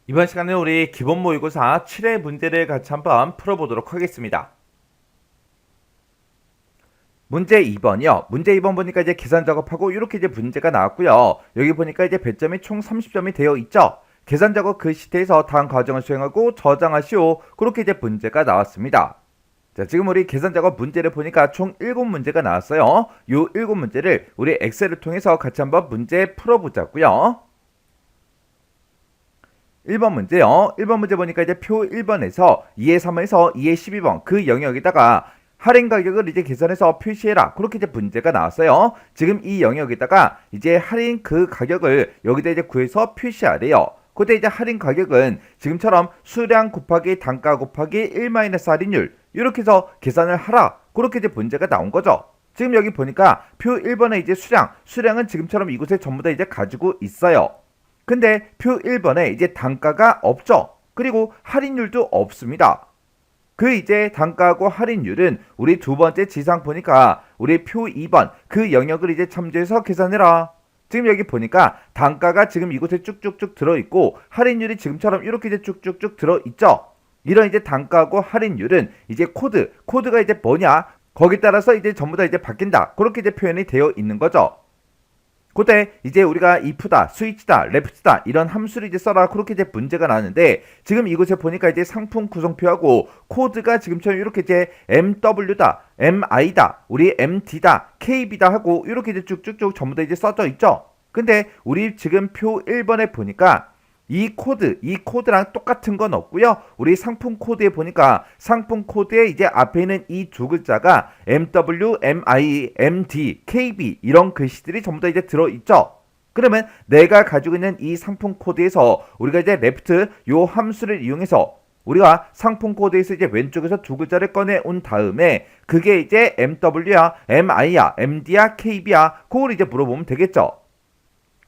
이번 시간에 우리 기본 모의고사 7회 문제를 같이 한번 풀어보도록 하겠습니다. 문제 2번이요. 문제 2번 보니까 이제 계산 작업하고 이렇게 이제 문제가 나왔고요. 여기 보니까 이제 배점이 총 30점이 되어 있죠. 계산 작업 그 시트에서 다음 과정을 수행하고 저장하시오. 그렇게 이제 문제가 나왔습니다. 자, 지금 우리 계산 작업 문제를 보니까 총 7문제가 나왔어요. 요 7문제를 우리 엑셀을 통해서 같이 한번 문제 풀어보자고요. 1번 문제요. 1번 문제 보니까 이제 표 1번에서 2의 3에서 2의 12번 그 영역에다가 할인 가격을 이제 계산해서 표시해라. 그렇게 이제 문제가 나왔어요. 지금 이 영역에다가 이제 할인 그 가격을 여기다 이제 구해서 표시하래요. 그때 이제 할인 가격은 지금처럼 수량 곱하기 단가 곱하기 1 할인율 이렇게 해서 계산을 하라. 그렇게 이제 문제가 나온 거죠. 지금 여기 보니까 표 1번에 이제 수량은 지금처럼 이곳에 전부 다 이제 가지고 있어요. 근데 표 1번에 이제 단가가 없죠. 그리고 할인율도 없습니다. 그 이제 단가하고 할인율은 우리 두 번째 지상 보니까 우리 표 2번 그 영역을 이제 참조해서 계산해라. 지금 여기 보니까 단가가 지금 이곳에 쭉쭉쭉 들어있고 할인율이 지금처럼 이렇게 이제 쭉쭉쭉 들어있죠. 이런 이제 단가하고 할인율은 이제 코드가 이제 뭐냐? 거기 따라서 이제 전부 다 이제 바뀐다. 그렇게 이제 표현이 되어 있는 거죠. 그때 이제 우리가 if다, 스위치다, 레프트다 이런 함수를 이제 써라 그렇게 이제 문제가 나는데 지금 이곳에 보니까 이제 상품 구성표하고 코드가 지금처럼 이렇게 이제 MW다, MI다, 우리 MD다, KB다 하고 이렇게 이제 쭉쭉쭉 전부 다 이제 써져 있죠. 근데 우리 지금 표 1번에 보니까 이 코드랑 똑같은 건 없고요. 우리 상품 코드에 보니까 상품 코드에 이제 앞에 있는 이 두 글자가 MW, MI, MD, KB 이런 글씨들이 전부 다 이제 들어있죠. 그러면 내가 가지고 있는 이 상품 코드에서 우리가 이제 레프트 요 함수를 이용해서 우리가 상품 코드에서 이제 왼쪽에서 두 글자를 꺼내 온 다음에 그게 이제 MW야, MI야, MD야, KB야 그걸 이제 물어보면 되겠죠.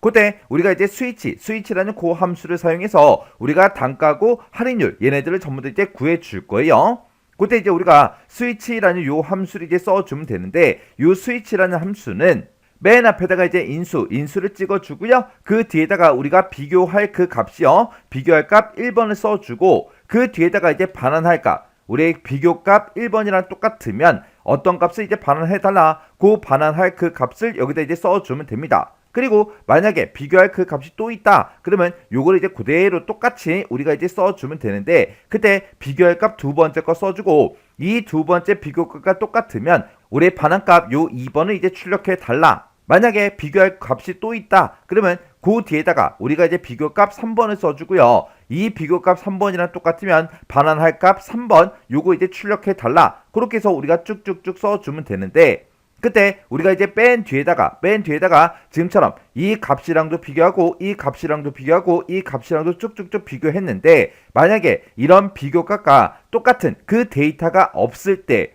그때 우리가 이제 스위치라는 그 함수를 사용해서 우리가 단가고 할인율 얘네들을 전부 다 이제 구해 줄 거예요. 그때 이제 우리가 스위치라는 요 함수를 이제 써주면 되는데 요 스위치라는 함수는 맨 앞에다가 이제 인수를 찍어주고요. 그 뒤에다가 우리가 비교할 그 값이요. 비교할 값 1번을 써주고 그 뒤에다가 이제 반환할 값 우리 비교값 1번이랑 똑같으면 어떤 값을 이제 반환해달라. 그 반환할 그 값을 여기다 이제 써주면 됩니다. 그리고 만약에 비교할 그 값이 또 있다 그러면 요걸 이제 그대로 똑같이 우리가 이제 써주면 되는데 그때 비교할 값 두 번째 거 써주고 이 두 번째 비교값과 똑같으면 우리 반환값 요 2번을 이제 출력해 달라. 만약에 비교할 값이 또 있다 그러면 그 뒤에다가 우리가 이제 비교값 3번을 써주고요. 이 비교값 3번이랑 똑같으면 반환할 값 3번 요거 이제 출력해 달라. 그렇게 해서 우리가 쭉쭉쭉 써주면 되는데 그때 우리가 이제 맨 뒤에다가 지금처럼 이 값이랑도 비교하고 이 값이랑도 비교하고 이 값이랑도 쭉쭉쭉 비교했는데 만약에 이런 비교값과 똑같은 그 데이터가 없을 때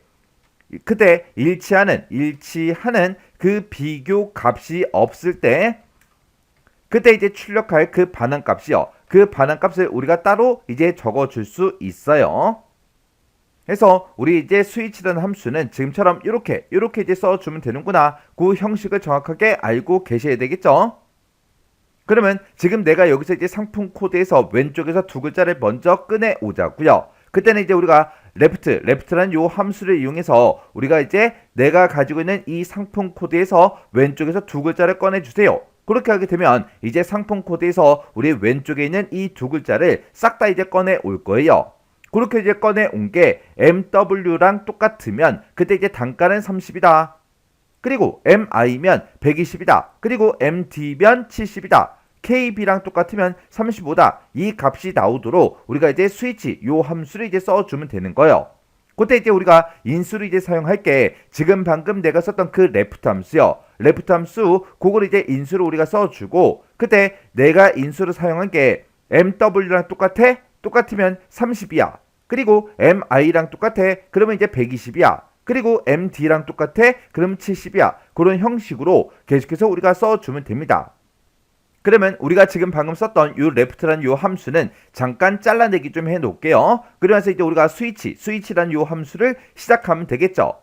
그때 일치하는 그 비교 값이 없을 때 그때 이제 출력할 그 반환값이요. 그 반환값을 우리가 따로 이제 적어줄 수 있어요. 그래서 우리 이제 스위치라는 함수는 지금처럼 이렇게 이제 써주면 되는구나. 그 형식을 정확하게 알고 계셔야 되겠죠. 그러면 지금 내가 여기서 이제 상품 코드에서 왼쪽에서 두 글자를 먼저 꺼내 오자고요. 그때는 이제 우리가 레프트라는 요 함수를 이용해서 우리가 이제 내가 가지고 있는 이 상품 코드에서 왼쪽에서 두 글자를 꺼내 주세요. 그렇게 하게 되면 이제 상품 코드에서 우리 왼쪽에 있는 이 두 글자를 싹 다 이제 꺼내 올 거예요. 그렇게 이제 꺼내 온 게 MW랑 똑같으면 그때 이제 단가는 30이다. 그리고 MI면 120이다. 그리고 MD면 70이다. KB랑 똑같으면 35다. 이 값이 나오도록 우리가 이제 스위치 요 함수를 이제 써주면 되는 거예요. 그때 이제 우리가 인수를 이제 사용할 게 지금 방금 내가 썼던 그 레프트 함수요. 레프트 함수 그걸 이제 인수를 우리가 써주고 그때 내가 인수를 사용한 게 MW랑 똑같으면 30이야. 그리고 MI랑 똑같아. 그러면 이제 120이야. 그리고 MD랑 똑같아. 그러면 70이야. 그런 형식으로 계속해서 우리가 써주면 됩니다. 그러면 우리가 지금 방금 썼던 이 레프트라는 이 함수는 잠깐 잘라내기 좀 해놓을게요. 그러면서 이제 우리가 스위치라는 이 함수를 시작하면 되겠죠.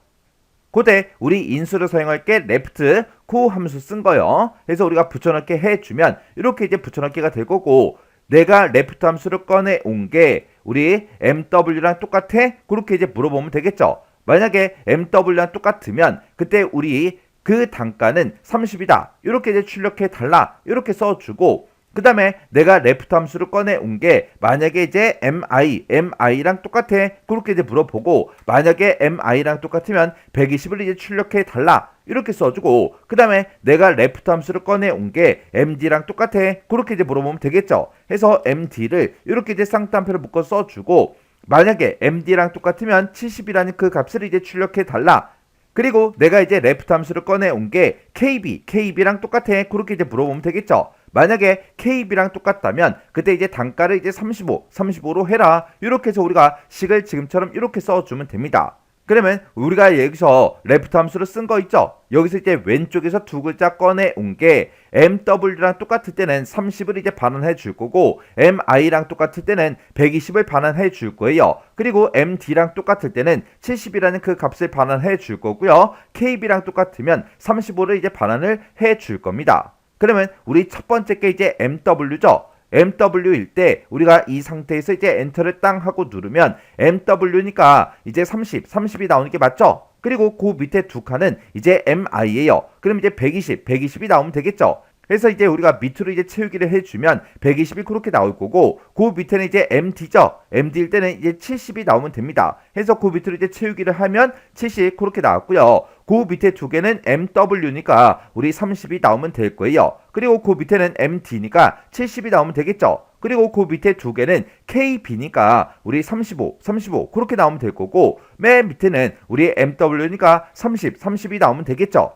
그때 우리 인수를 사용할 게 레프트 그 함수 쓴 거요. 그래서 우리가 붙여넣기 해주면 이렇게 이제 붙여넣기가 될 거고 내가 레프트 함수를 꺼내 온 게 우리 MW랑 똑같아? 그렇게 이제 물어보면 되겠죠. 만약에 MW랑 똑같으면 그때 우리 그 단가는 30이다. 이렇게 이제 출력해 달라. 이렇게 써주고 그 다음에 내가 레프트 함수를 꺼내 온 게 만약에 이제 MI랑 똑같아. 그렇게 이제 물어보고 만약에 MI랑 똑같으면 120을 이제 출력해 달라. 이렇게 써주고 그 다음에 내가 레프트 함수를 꺼내 온 게 MD랑 똑같아. 그렇게 이제 물어보면 되겠죠. 해서 MD를 이렇게 이제 쌍따옴표를 묶어 써주고 만약에 MD랑 똑같으면 70이라는 그 값을 이제 출력해 달라. 그리고 내가 이제 레프트 함수를 꺼내 온 게 KB랑 똑같아. 그렇게 이제 물어보면 되겠죠. 만약에 KB랑 똑같다면 그때 이제 단가를 이제 35로 해라. 이렇게 해서 우리가 식을 지금처럼 이렇게 써주면 됩니다. 그러면 우리가 여기서 레프트 함수를 쓴 거 있죠? 여기서 이제 왼쪽에서 두 글자 꺼내 온 게 MW랑 똑같을 때는 30을 이제 반환해 줄 거고 MI랑 똑같을 때는 120을 반환해 줄 거예요. 그리고 MD랑 똑같을 때는 70이라는 그 값을 반환해 줄 거고요. KB랑 똑같으면 35를 이제 반환을 해 줄 겁니다. 그러면 우리 첫 번째 게 이제 MW죠. MW일 때 우리가 이 상태에서 이제 엔터를 땅 하고 누르면 MW니까 이제 30이 나오는 게 맞죠? 그리고 그 밑에 두 칸은 이제 MI예요. 그럼 이제 120이 나오면 되겠죠? 그래서 이제 우리가 밑으로 이제 채우기를 해주면 120이 그렇게 나올 거고 그 밑에는 이제 MD죠. MD일 때는 이제 70이 나오면 됩니다. 해서 그 밑으로 이제 채우기를 하면 70 그렇게 나왔고요. 그 밑에 두 개는 MW니까 우리 30이 나오면 될 거예요. 그리고 그 밑에는 MD니까 70이 나오면 되겠죠. 그리고 그 밑에 두 개는 KB니까 우리 35 그렇게 나오면 될 거고 맨 밑에는 우리 MW니까 30이 나오면 되겠죠.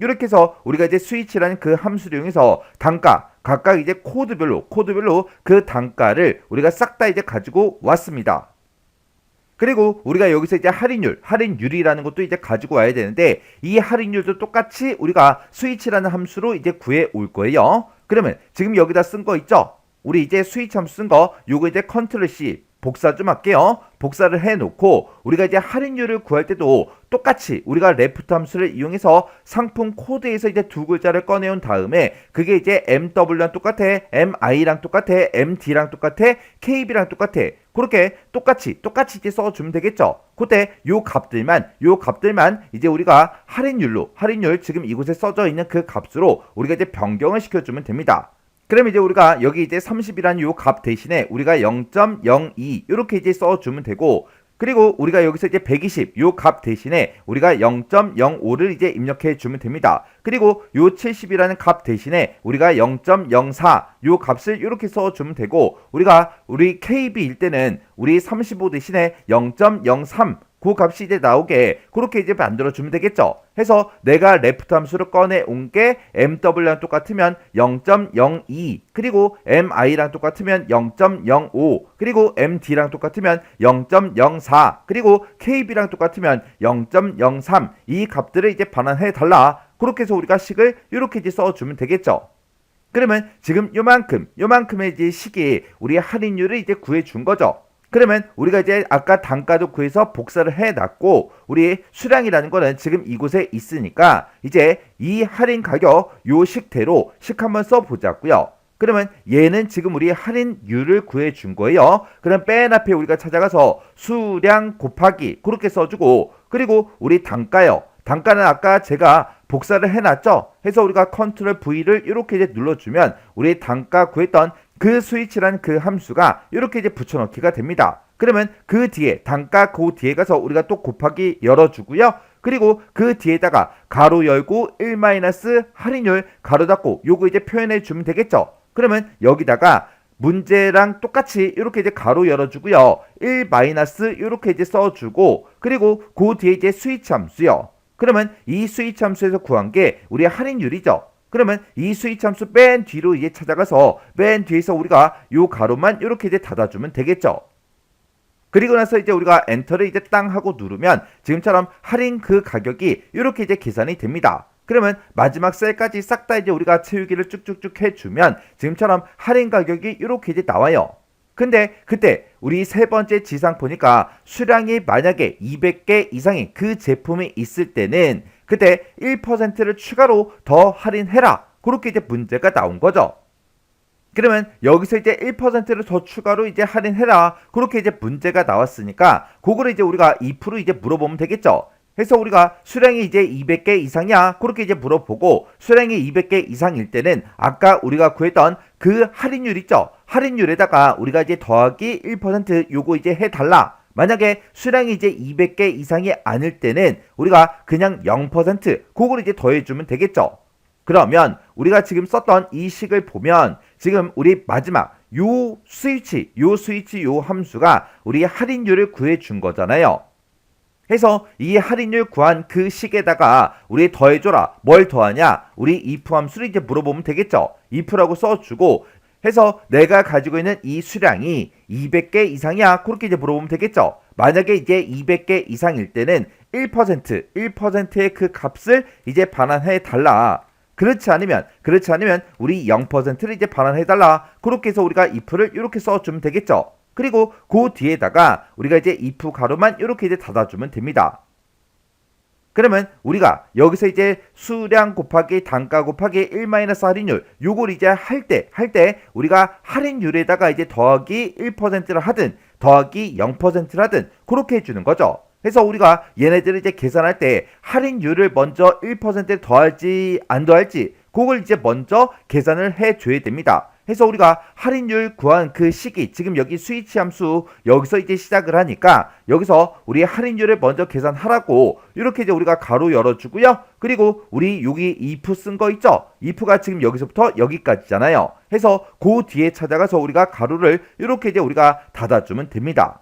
이렇게 해서 우리가 이제 스위치라는 그 함수를 이용해서 단가 각각 이제 코드별로 그 단가를 우리가 싹 다 이제 가지고 왔습니다. 그리고 우리가 여기서 이제 할인율이라는 것도 이제 가지고 와야 되는데 이 할인율도 똑같이 우리가 스위치라는 함수로 이제 구해 올 거예요. 그러면 지금 여기다 쓴 거 있죠? 우리 이제 스위치 함수 쓴 거 요거 이제 컨트롤 C 복사 좀 할게요. 복사를 해놓고 우리가 이제 할인율을 구할 때도 똑같이 우리가 레프트 함수를 이용해서 상품 코드에서 이제 두 글자를 꺼내온 다음에 그게 이제 MW랑 똑같아, MI랑 똑같아, MD랑 똑같아, KB랑 똑같아. 그렇게 똑같이 이제 써주면 되겠죠. 그때 요 값들만 이제 우리가 할인율 지금 이곳에 써져 있는 그 값으로 우리가 이제 변경을 시켜주면 됩니다. 그럼 이제 우리가 여기 이제 30이라는 요 값 대신에 우리가 0.02 이렇게 이제 써주면 되고 그리고 우리가 여기서 이제 120 요 값 대신에 우리가 0.05를 이제 입력해 주면 됩니다. 그리고 요 70이라는 값 대신에 우리가 0.04 요 값을 이렇게 써주면 되고 우리 KB일 때는 우리 35 대신에 0.03 그 값이 이제 나오게 그렇게 이제 만들어주면 되겠죠. 해서 내가 레프트 함수를 꺼내 온 게 MW랑 똑같으면 0.02 그리고 MI랑 똑같으면 0.05 그리고 MD랑 똑같으면 0.04 그리고 KB랑 똑같으면 0.03 이 값들을 이제 반환해 달라. 그렇게 해서 우리가 식을 이렇게 이제 써주면 되겠죠. 그러면 지금 요만큼의 이제 식이 우리 할인율을 이제 구해 준 거죠. 그러면 우리가 이제 아까 단가도 구해서 복사를 해놨고 우리 수량이라는 거는 지금 이곳에 있으니까 이제 이 할인 가격 요 식대로 식 한번 써보자고요. 그러면 얘는 지금 우리 할인율을 구해준 거예요. 그럼 맨 앞에 우리가 찾아가서 수량 곱하기 그렇게 써주고 그리고 우리 단가요. 단가는 아까 제가 복사를 해놨죠. 해서 우리가 컨트롤 V를 이렇게 이제 눌러주면 우리 단가 구했던 그 스위치라는 그 함수가 이렇게 이제 붙여넣기가 됩니다. 그러면 그 뒤에 단가 그 뒤에 가서 우리가 또 곱하기 열어주고요. 그리고 그 뒤에다가 가로 열고 1 할인율 가로 닫고 요거 이제 표현해 주면 되겠죠. 그러면 여기다가 문제랑 똑같이 이렇게 이제 가로 열어주고요. 1 이렇게 이제 써주고 그리고 그 뒤에 이제 스위치 함수요. 그러면 이 스위치 함수에서 구한 게 우리 할인율이죠. 그러면 이 스위치 함수 맨 뒤로 이제 찾아가서 맨 뒤에서 우리가 요 가로만 이렇게 이제 닫아주면 되겠죠. 그리고 나서 이제 우리가 엔터를 이제 땅 하고 누르면 지금처럼 할인 그 가격이 이렇게 이제 계산이 됩니다. 그러면 마지막 셀까지 싹 다 이제 우리가 채우기를 쭉쭉쭉 해주면 지금처럼 할인 가격이 이렇게 이제 나와요. 근데 그때 우리 세 번째 지상 보니까 수량이 만약에 200개 이상의 그 제품이 있을 때는 그때 1%를 추가로 더 할인해라. 그렇게 이제 문제가 나온 거죠. 그러면 여기서 이제 1%를 더 추가로 이제 할인해라. 그렇게 이제 문제가 나왔으니까 그거를 이제 우리가 if로 이제 물어보면 되겠죠. 그래서 우리가 수량이 이제 200개 이상이야. 그렇게 이제 물어보고 수량이 200개 이상일 때는 아까 우리가 구했던 그 할인율 있죠. 할인율에다가 우리가 이제 더하기 1% 요거 이제 해달라. 만약에 수량이 이제 200개 이상이 아닐 때는 우리가 그냥 0% 그걸 이제 더해주면 되겠죠. 그러면 우리가 지금 썼던 이 식을 보면 지금 우리 마지막 요 스위치 요 함수가 우리 할인율을 구해준 거잖아요. 해서 이 할인율 구한 그 식에다가 우리 더해줘라. 뭘 더하냐? 우리 if 함수를 이제 물어보면 되겠죠. if라고 써주고 해서 내가 가지고 있는 이 수량이 200개 이상이야. 그렇게 이제 물어보면 되겠죠. 만약에 이제 200개 이상일 때는 1%의 그 값을 이제 반환해 달라. 그렇지 않으면 우리 0%를 이제 반환해 달라. 그렇게 해서 우리가 if를 이렇게 써주면 되겠죠. 그리고 그 뒤에다가 우리가 이제 if 가로만 이렇게 이제 닫아주면 됩니다. 그러면 우리가 여기서 이제 수량 곱하기 단가 곱하기 1- 할인율 요걸 이제 할 때 우리가 할인율에다가 이제 더하기 1%를 하든 더하기 0%를 하든 그렇게 해주는 거죠. 그래서 우리가 얘네들을 이제 계산할 때 할인율을 먼저 1%를 더할지 안 더할지 그걸 이제 먼저 계산을 해줘야 됩니다. 해서 우리가 할인율 구한 그 시기 지금 여기 스위치 함수 여기서 이제 시작을 하니까 여기서 우리 할인율을 먼저 계산하라고 이렇게 이제 우리가 가로 열어주고요. 그리고 우리 여기 if 쓴 거 있죠? if가 지금 여기서부터 여기까지잖아요. 해서 그 뒤에 찾아가서 우리가 가로를 이렇게 이제 우리가 닫아주면 됩니다.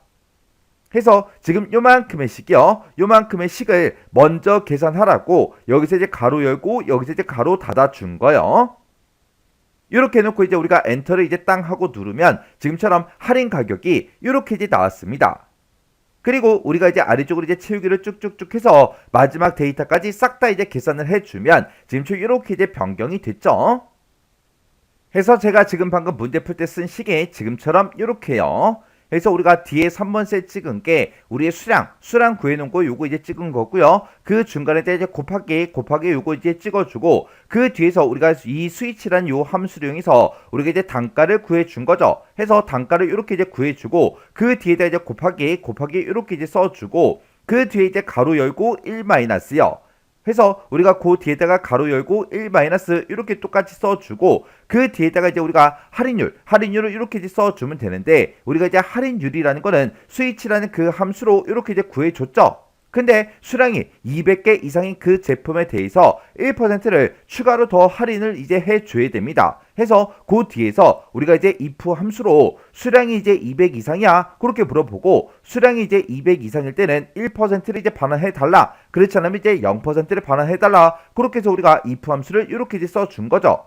해서 지금 요만큼의 식이요. 요만큼의 식을 먼저 계산하라고 여기서 이제 가로 열고 여기서 이제 가로 닫아준 거예요. 이렇게 해놓고 이제 우리가 엔터를 이제 땅 하고 누르면 지금처럼 할인 가격이 이렇게 이제 나왔습니다. 그리고 우리가 이제 아래쪽으로 이제 채우기를 쭉쭉쭉 해서 마지막 데이터까지 싹 다 이제 계산을 해주면 지금처럼 이렇게 이제 변경이 됐죠. 해서 제가 지금 방금 문제 풀 때 쓴 식이 지금처럼 이렇게요. 그래서 우리가 뒤에 3번 셋 찍은 게 우리의 수량 구해놓은 거 요거 이제 찍은 거고요. 그 중간에 이제 곱하기 요거 이제 찍어주고 그 뒤에서 우리가 이 스위치란 요 함수를 이용해서 우리가 이제 단가를 구해준 거죠. 해서 단가를 이렇게 이제 구해주고 그 뒤에다 이제 곱하기 이렇게 이제 써주고 그 뒤에 이제 가로 열고 1-요. 해서 우리가 그 뒤에다가 가로 열고 1- 이렇게 똑같이 써주고 그 뒤에다가 이제 우리가 할인율을 이렇게 이제 써주면 되는데 우리가 이제 할인율이라는 거는 스위치라는 그 함수로 이렇게 이제 구해줬죠. 근데 수량이 200개 이상인 그 제품에 대해서 1%를 추가로 더 할인을 이제 해줘야 됩니다. 해서 그 뒤에서 우리가 이제 if 함수로 수량이 이제 200 이상이야 그렇게 물어보고 수량이 이제 200 이상일 때는 1%를 이제 반환해 달라. 그렇지 않으면 이제 0%를 반환해 달라. 그렇게 해서 우리가 if 함수를 이렇게 이제 써준 거죠.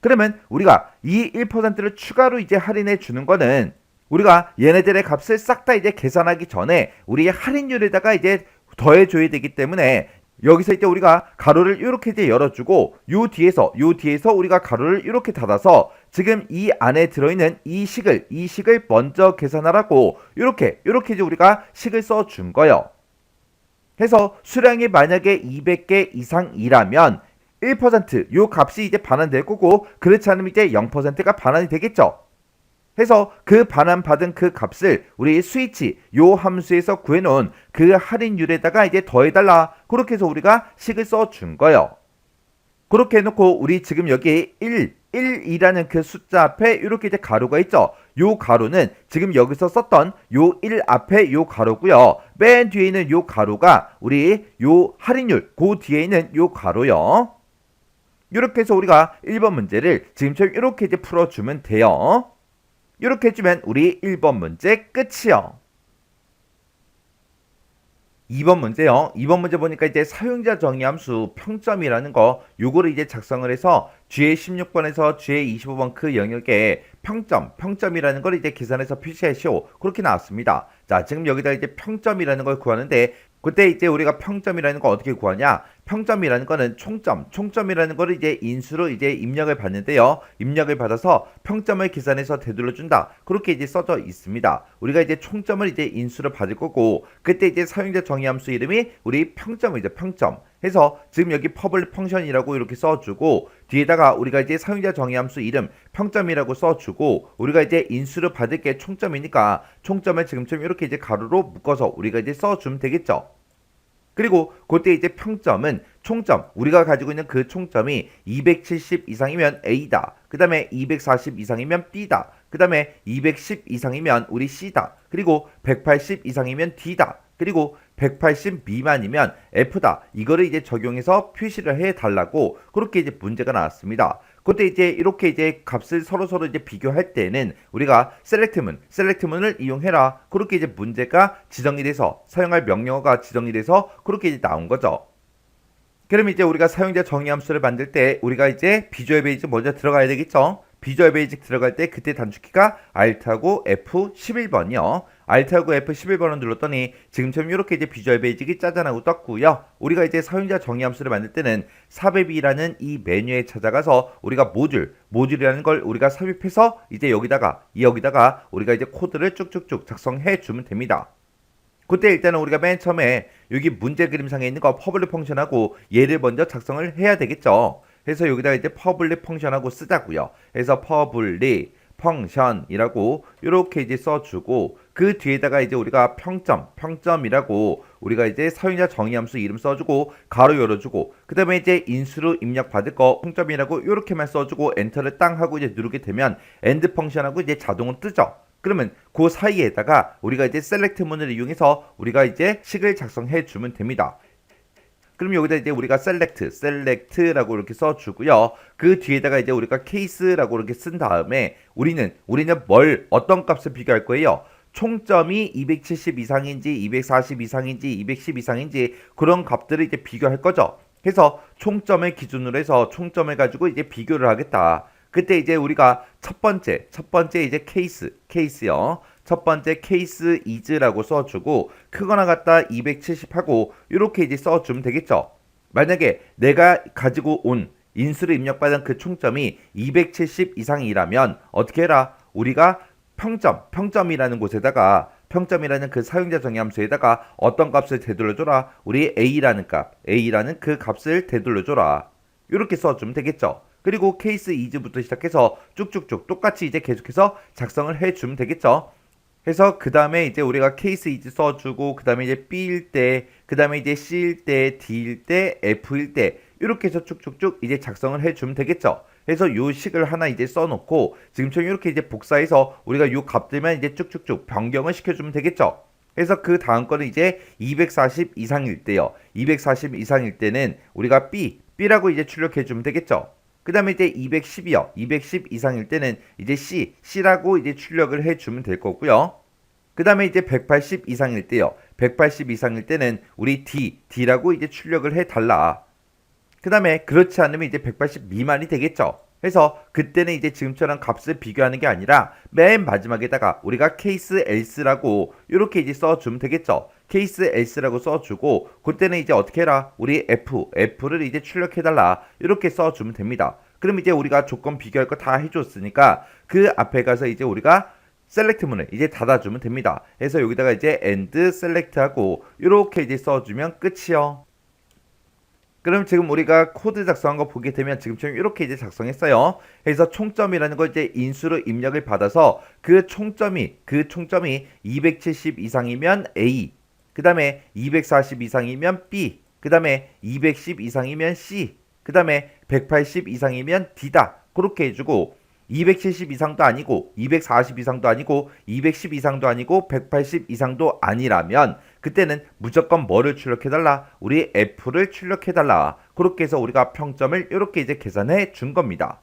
그러면 우리가 이 1%를 추가로 이제 할인해 주는 거는 우리가 얘네들의 값을 싹 다 이제 계산하기 전에 우리의 할인율에다가 이제 더해줘야 되기 때문에 여기서 이제 우리가 가로를 이렇게 이제 열어주고 요 뒤에서 우리가 가로를 이렇게 닫아서 지금 이 안에 들어있는 이 식을 먼저 계산하라고 이렇게 이제 우리가 식을 써준 거예요. 해서 수량이 만약에 200개 이상이라면 1% 요 값이 이제 반환될 거고 그렇지 않으면 이제 0%가 반환이 되겠죠. 해서 그 반환받은 그 값을 우리 스위치 요 함수에서 구해놓은 그 할인율에다가 이제 더해달라. 그렇게 해서 우리가 식을 써준 거예요. 그렇게 해놓고 우리 지금 여기 1이라는 그 숫자 앞에 이렇게 이제 가로가 있죠. 요 가로는 지금 여기서 썼던 요 1 앞에 요 가로고요. 맨 뒤에 있는 요 가로가 우리 요 할인율 그 뒤에 있는 요 가로요. 이렇게 해서 우리가 1번 문제를 지금처럼 이렇게 이제 풀어주면 돼요. 이렇게 해주면 우리 1번 문제 끝이요. 2번 문제요. 2번 문제 보니까 이제 사용자 정의 함수 평점이라는 거 요거를 이제 작성을 해서 뒤에 16번에서 뒤에 25번 그 영역에 평점이라는 걸 이제 계산해서 표시하시오. 그렇게 나왔습니다. 자, 지금 여기다 이제 평점이라는 걸 구하는데 그때 이제 우리가 평점이라는 거 어떻게 구하냐? 평점이라는 거는 총점이라는 거를 이제 인수로 이제 입력을 받는데요. 입력을 받아서 평점을 계산해서 되돌려 준다. 그렇게 이제 써져 있습니다. 우리가 이제 총점을 이제 인수로 받을 거고, 그때 이제 사용자 정의 함수 이름이 우리 평점이죠. 평점. 해서 지금 여기 public function이라고 이렇게 써주고, 뒤에다가 우리가 이제 사용자 정의 함수 이름 평점이라고 써주고, 우리가 이제 인수를 받을 게 총점이니까 총점을 지금처럼 이렇게 이제 가로로 묶어서 우리가 이제 써주면 되겠죠. 그리고 그때 이제 평점은 총점, 우리가 가지고 있는 그 총점이 270 이상이면 A다. 그 다음에 240 이상이면 B다. 그 다음에 210 이상이면 우리 C다. 그리고 180 이상이면 D다. 그리고 180 미만이면 F다. 이거를 이제 적용해서 표시를 해달라고 그렇게 이제 문제가 나왔습니다. 그때 이제 이렇게 이제 값을 서로 이제 비교할 때는 우리가 셀렉트문을 이용해라. 그렇게 이제 문제가 지정이 돼서 사용할 명령어가 지정이 돼서 그렇게 이제 나온 거죠. 그럼 이제 우리가 사용자 정의 함수를 만들 때 우리가 이제 비주얼 베이직 먼저 들어가야 되겠죠. 비주얼 베이직 들어갈 때 그때 단축키가 Alt하고 F11번이요. Alt하고 F11번을 눌렀더니 지금처럼 이렇게 이제 비주얼 베이직이 짜잔하고 떴고요. 우리가 이제 사용자 정의 함수를 만들 때는 삽입이라는 이 메뉴에 찾아가서 우리가 모듈이라는 걸 우리가 삽입해서 이제 여기다가 우리가 이제 코드를 쭉쭉쭉 작성해 주면 됩니다. 그때 일단은 우리가 맨 처음에 여기 문제 그림상에 있는 거 퍼블릭 펑션하고 얘를 먼저 작성을 해야 되겠죠. 그래서 여기다가 이제 퍼블릭 펑션하고 쓰자고요. 그래서 퍼블릭 펑션이라고 이렇게 이제 써주고, 그 뒤에다가 이제 우리가 평점이라고 우리가 이제 사용자 정의 함수 이름 써주고 가로 열어주고, 그 다음에 이제 인수로 입력 받을 거 평점이라고 이렇게만 써주고 엔터를 땅 하고 이제 누르게 되면 엔드 펑션하고 이제 자동으로 뜨죠. 그러면 그 사이에다가 우리가 이제 셀렉트 문을 이용해서 우리가 이제 식을 작성해 주면 됩니다. 그럼 여기다 이제 우리가 셀렉트라고 이렇게 써주고요. 그 뒤에다가 이제 우리가 케이스라고 이렇게 쓴 다음에 우리는 어떤 값을 비교할 거예요? 총점이 270 이상인지 240 이상인지 210 이상인지 그런 값들을 이제 비교할 거죠. 그래서 총점을 기준으로 해서 총점을 가지고 이제 비교를 하겠다. 그때 이제 우리가 첫 번째 이제 케이스요. 첫 번째 케이스 is라고 써주고 크거나 같다 270하고 이렇게 이제 써주면 되겠죠. 만약에 내가 가지고 온 인수를 입력받은 그 총점이 270 이상이라면 어떻게 해라? 우리가 평점이라는 곳에다가 평점이라는 그 사용자 정의 함수에다가 어떤 값을 되돌려줘라? 우리 A라는 그 값을 되돌려줘라. 이렇게 써주면 되겠죠. 그리고 케이스 is부터 시작해서 쭉쭉쭉 똑같이 이제 계속해서 작성을 해주면 되겠죠. 해서 그 다음에 이제 우리가 케이스 is 써주고 그 다음에 이제 B일 때, 그 다음에 이제 C일 때, D일 때, F일 때 이렇게 해서 쭉쭉쭉 이제 작성을 해주면 되겠죠. 그래서 요 식을 하나 이제 써놓고 지금처럼 이렇게 이제 복사해서 우리가 요 값들만 이제 쭉쭉쭉 변경을 시켜주면 되겠죠. 그래서 그 다음 거는 이제 240 이상일 때요. 240 이상일 때는 우리가 B라고 이제 출력해주면 되겠죠. 그 다음에 이제 210이요. 210 이상일 때는 이제 C라고 이제 출력을 해주면 될 거고요. 그 다음에 이제 180 이상일 때요. 180 이상일 때는 우리 D라고 이제 출력을 해달라. 그 다음에 그렇지 않으면 이제 180 미만이 되겠죠. 그래서 그때는 이제 지금처럼 값을 비교하는 게 아니라 맨 마지막에다가 우리가 케이스 else라고 이렇게 이제 써주면 되겠죠. 케이스 else라고 써주고 그때는 이제 어떻게 해라? 우리 F를 이제 출력해달라. 이렇게 써주면 됩니다. 그럼 이제 우리가 조건 비교할 거 다 해줬으니까 그 앞에 가서 이제 우리가 셀렉트 문을 이제 닫아주면 됩니다. 그래서 여기다가 이제 end select 하고 이렇게 이제 써주면 끝이요. 그럼 지금 우리가 코드 작성한 거 보게 되면 지금처럼 이렇게 이제 작성했어요. 그래서 총점이라는 걸 이제 인수로 입력을 받아서 그 총점이 270 이상이면 A, 그 다음에 240 이상이면 B, 그 다음에 210 이상이면 C, 그 다음에 180 이상이면 D다. 그렇게 해주고 270 이상도 아니고 240 이상도 아니고 210 이상도 아니고 180 이상도 아니라면 그때는 무조건 뭐를 출력해달라? 우리 F를 출력해달라. 그렇게 해서 우리가 평점을 이렇게 이제 계산해 준 겁니다.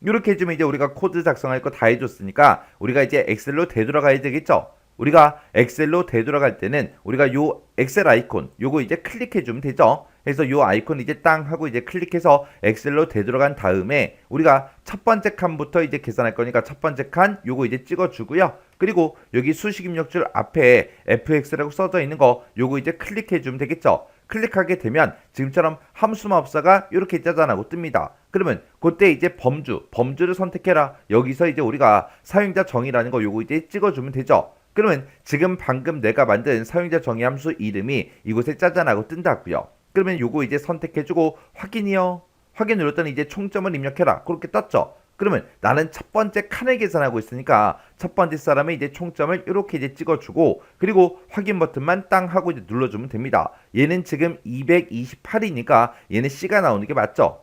이렇게 해주면 이제 우리가 코드 작성할 거 다 해줬으니까 우리가 이제 엑셀로 되돌아가야 되겠죠? 우리가 엑셀로 되돌아갈 때는 우리가 요 엑셀 아이콘 요거 이제 클릭해주면 되죠? 그래서 요 아이콘 이제 땅 하고 이제 클릭해서 엑셀로 되돌아간 다음에 우리가 첫 번째 칸부터 이제 계산할 거니까 첫 번째 칸 요거 이제 찍어주고요. 그리고 여기 수식 입력줄 앞에 fx라고 써져 있는 거 요거 이제 클릭해주면 되겠죠. 클릭하게 되면 지금처럼 함수마법사가 이렇게 짜잔하고 뜹니다. 그러면 그때 이제 범주를 선택해라. 여기서 이제 우리가 사용자 정의라는 거 요거 이제 찍어주면 되죠. 그러면 지금 방금 내가 만든 사용자 정의 함수 이름이 이곳에 짜잔하고 뜬다고요. 그러면 요거 이제 선택해주고 확인이요. 확인 눌렀더니 이제 총점을 입력해라. 그렇게 떴죠. 그러면 나는 첫 번째 칸을 계산하고 있으니까 첫 번째 사람이 이제 총점을 이렇게 이제 찍어주고 그리고 확인 버튼만 땅 하고 이제 눌러주면 됩니다. 얘는 지금 228이니까 얘는 C가 나오는 게 맞죠.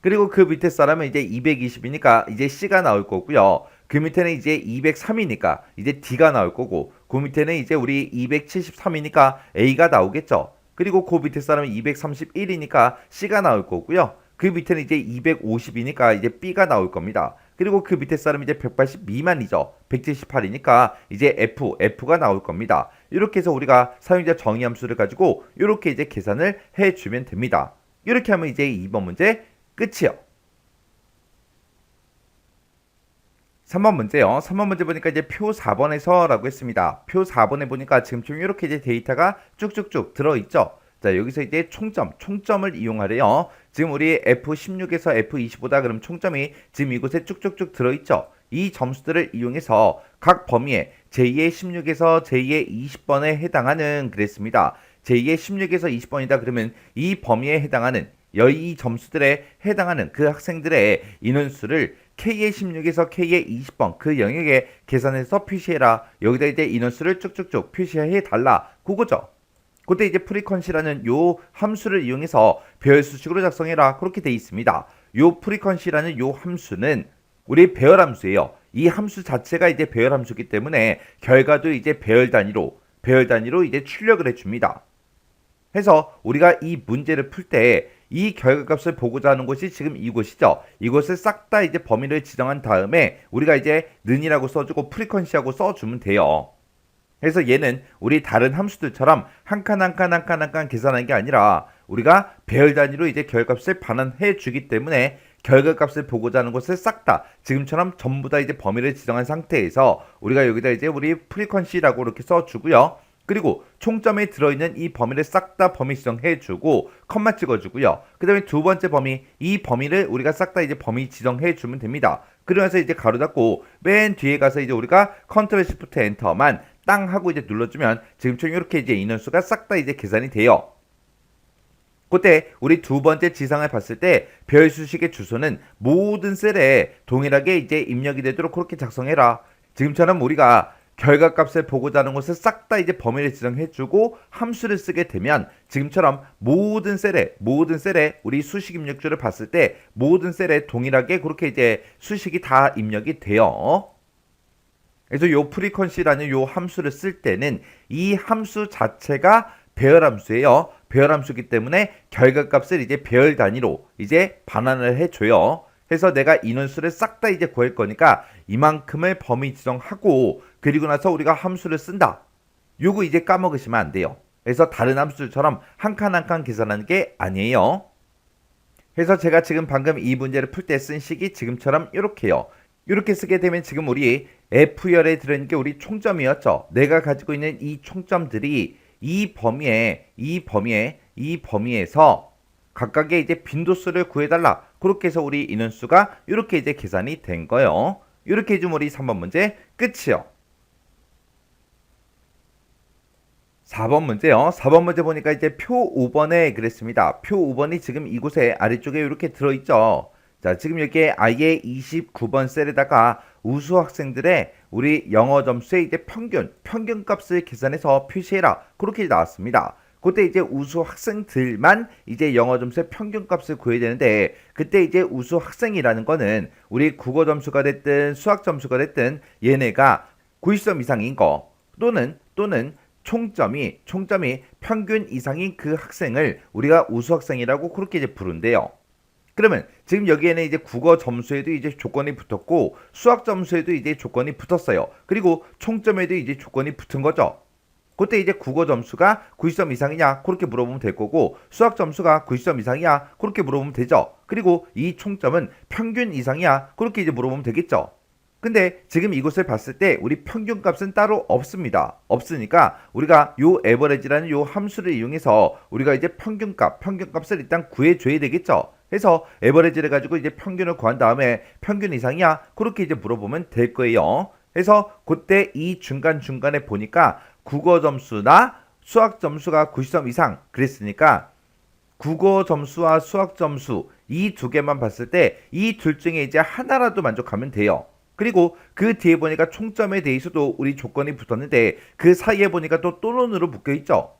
그리고 그 밑에 사람은 이제 220이니까 이제 C가 나올 거고요. 그 밑에는 이제 203이니까 이제 D가 나올 거고 그 밑에는 이제 우리 273이니까 A가 나오겠죠. 그리고 그 밑에 사람은 231이니까 C가 나올 거고요. 그 밑에는 이제 250이니까 이제 B가 나올 겁니다. 그리고 그 밑에 사람이 이제 180 미만이죠. 178이니까 이제 F가 나올 겁니다. 이렇게 해서 우리가 사용자 정의 함수를 가지고 이렇게 이제 계산을 해주면 됩니다. 이렇게 하면 이제 2번 문제 끝이요. 3번 문제요. 3번 문제 보니까 이제 표 4번에서 라고 했습니다. 표 4번에 보니까 지금 좀 이렇게 이제 데이터가 쭉쭉쭉 들어있죠. 자, 여기서 이제 총점을 이용하래요. 지금 우리 F16에서 F25다 그럼 총점이 지금 이곳에 쭉쭉쭉 들어있죠. 이 점수들을 이용해서 각 범위에 제2의 16에서 제2의 20번에 해당하는 그랬습니다. 제2의 16에서 20번이다 그러면 이 범위에 해당하는 이 점수들에 해당하는 그 학생들의 인원수를 K의 16에서 K의 20번 그 영역에 계산해서 표시해라. 여기다 이제 인원수를 쭉쭉쭉 표시해 달라. 그거죠. 그때 이제 프리퀀시라는 요 함수를 이용해서 배열 수식으로 작성해라. 그렇게 돼 있습니다. 요 프리퀀시라는 요 함수는 우리 배열 함수예요. 이 함수 자체가 이제 배열 함수이기 때문에 결과도 이제 배열 단위로 이제 출력을 해줍니다. 해서 우리가 이 문제를 풀 때 이 결과값을 보고자 하는 곳이 지금 이곳이죠. 이곳을 싹 다 이제 범위를 지정한 다음에 우리가 이제 는이라고 써주고 프리퀀시하고 써주면 돼요. 그래서 얘는 우리 다른 함수들처럼 한 칸 한 칸 한 칸 한 칸 계산하는 게 아니라 우리가 배열 단위로 이제 결과값을 반환해 주기 때문에 결과값을 보고자 하는 곳을 싹 다 지금처럼 전부 다 이제 범위를 지정한 상태에서 우리가 여기다 이제 우리 프리퀀시라고 이렇게 써주고요. 그리고 총점에 들어있는 이 범위를 싹 다 범위 지정해주고 컴마 찍어주고요. 그 다음에 두 번째 범위, 이 범위를 우리가 싹 다 이제 범위 지정해주면 됩니다. 그러면서 이제 가로 닫고 맨 뒤에 가서 이제 우리가 컨트롤 시프트 엔터만 땅 하고 이제 눌러주면 지금처럼 이렇게 이제 인원수가 싹 다 이제 계산이 돼요. 그때 우리 두 번째 지상을 봤을 때 별 수식의 주소는 모든 셀에 동일하게 이제 입력이 되도록 그렇게 작성해라. 지금처럼 우리가 결과값을 보고자 하는 것을 싹 다 이제 범위를 지정해주고 함수를 쓰게 되면 지금처럼 모든 셀에 우리 수식 입력줄을 봤을 때 모든 셀에 동일하게 그렇게 이제 수식이 다 입력이 돼요. 그래서 요 프리퀀시라는 요 함수를 쓸 때는 이 함수 자체가 배열 함수예요. 배열 함수이기 때문에 결과값을 이제 배열 단위로 이제 반환을 해줘요. 해서 내가 인원수를 싹 다 이제 구할 거니까 이만큼을 범위 지정하고 그리고 나서 우리가 함수를 쓴다. 요거 이제 까먹으시면 안 돼요. 그래서 다른 함수들처럼 한 칸 한 칸 계산하는 게 아니에요. 그래서 제가 지금 방금 이 문제를 풀 때 쓴 식이 지금처럼 이렇게요. 이렇게 쓰게 되면 지금 우리 F열에 들어있는 게 우리 총점이었죠. 내가 가지고 있는 이 총점들이 이 범위에서 각각의 이제 빈도수를 구해달라. 그렇게 해서 우리 인원수가 이렇게 이제 계산이 된 거예요. 이렇게 해주면 우리 3번 문제 끝이요. 4번 문제요. 4번 문제 보니까 이제 표 5번에 그랬습니다. 표 5번이 지금 이곳에 아래쪽에 이렇게 들어있죠. 자, 지금 여기에 아예 29번 셀에다가 우수 학생들의 우리 영어 점수의 이제 평균값을 계산해서 표시해라. 그렇게 나왔습니다. 그때 이제 우수 학생들만 이제 영어 점수의 평균값을 구해야 되는데 그때 이제 우수 학생이라는 거는 우리 국어 점수가 됐든 수학 점수가 됐든 얘네가 90점 이상인 거 또는 총점이 평균 이상인 그 학생을 우리가 우수 학생이라고 그렇게 이제 부른대요. 그러면 지금 여기에는 이제 국어 점수에도 이제 조건이 붙었고 수학 점수에도 이제 조건이 붙었어요. 그리고 총점에도 이제 조건이 붙은 거죠. 그때 이제 국어 점수가 90점 이상이냐 그렇게 물어보면 될 거고 수학 점수가 90점 이상이냐 그렇게 물어보면 되죠. 그리고 이 총점은 평균 이상이냐 그렇게 이제 물어보면 되겠죠. 근데 지금 이곳을 봤을 때 우리 평균값은 따로 없습니다. 없으니까 우리가 요 에버리지라는 요 함수를 이용해서 우리가 이제 평균값을 일단 구해줘야 되겠죠. 해서 에버리지를 가지고 이제 평균을 구한 다음에 평균 이상이야? 그렇게 이제 물어보면 될 거예요. 해서 그때 이 중간중간에 보니까 국어 점수나 수학 점수가 90점 이상 그랬으니까 국어 점수와 수학 점수 이 두 개만 봤을 때 이 둘 중에 이제 하나라도 만족하면 돼요. 그리고 그 뒤에 보니까 총점에 대해서도 우리 조건이 붙었는데 그 사이에 보니까 또 또론으로 묶여 있죠.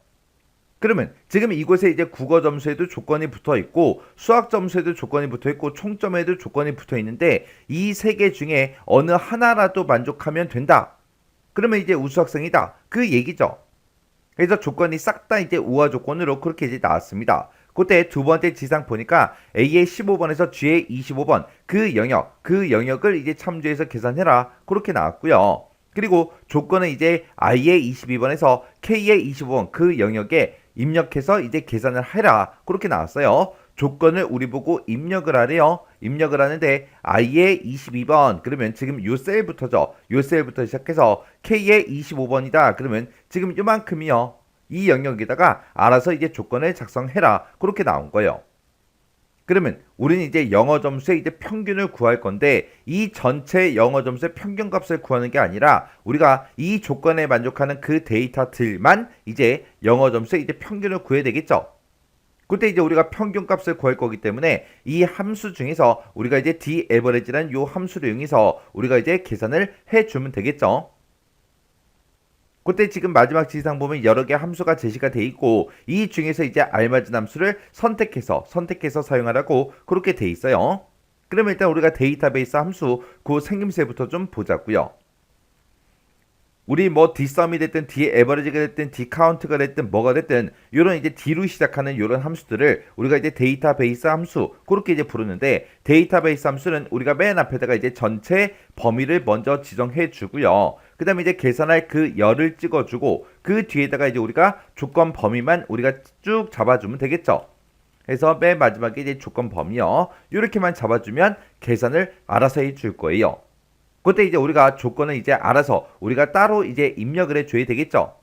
그러면 지금 이곳에 이제 국어 점수에도 조건이 붙어 있고 수학 점수에도 조건이 붙어 있고 총점에도 조건이 붙어 있는데 이 세 개 중에 어느 하나라도 만족하면 된다. 그러면 이제 우수학생이다. 그 얘기죠. 그래서 조건이 싹 다 이제 우화 조건으로 그렇게 이제 나왔습니다. 그때 두 번째 지상 보니까 A의 15번에서 G의 25번 그 영역을 이제 참조해서 계산해라. 그렇게 나왔고요. 그리고 조건은 이제 I의 22번에서 K의 25번 그 영역에 입력해서 이제 계산을 해라. 그렇게 나왔어요. 조건을 우리 보고 입력을 하래요. 입력을 하는데 I의 22번 그러면 지금 요 셀부터죠. 요 셀부터 시작해서 K의 25번이다. 그러면 지금 요만큼이요. 이 영역에다가 알아서 이제 조건을 작성해라. 그렇게 나온 거예요. 그러면 우리는 이제 영어 점수의 이제 평균을 구할 건데 이 전체 영어 점수의 평균값을 구하는 게 아니라 우리가 이 조건에 만족하는 그 데이터들만 이제 영어 점수의 이제 평균을 구해야 되겠죠. 그때 이제 우리가 평균값을 구할 거기 때문에 이 함수 중에서 우리가 이제 d-average라는 요 함수를 이용해서 우리가 이제 계산을 해주면 되겠죠. 그때 지금 마지막 지시상 보면 여러 개 함수가 제시가 돼 있고 이 중에서 이제 알맞은 함수를 선택해서 사용하라고 그렇게 돼 있어요. 그러면 일단 우리가 데이터베이스 함수 그 생김새부터 좀 보자고요. 우리 뭐 dSum이 됐든 dAverage가 됐든 dCount가 됐든 뭐가 됐든 요런 이제 d로 시작하는 요런 함수들을 우리가 이제 데이터베이스 함수 그렇게 이제 부르는데 데이터베이스 함수는 우리가 맨 앞에다가 이제 전체 범위를 먼저 지정해 주고요. 그 다음에 이제 계산할 그 열을 찍어주고 그 뒤에다가 이제 우리가 조건 범위만 우리가 쭉 잡아주면 되겠죠. 그래서 맨 마지막에 이제 조건 범위요. 이렇게만 잡아주면 계산을 알아서 해줄 거예요. 그때 이제 우리가 조건을 이제 알아서 우리가 따로 이제 입력을 해줘야 되겠죠.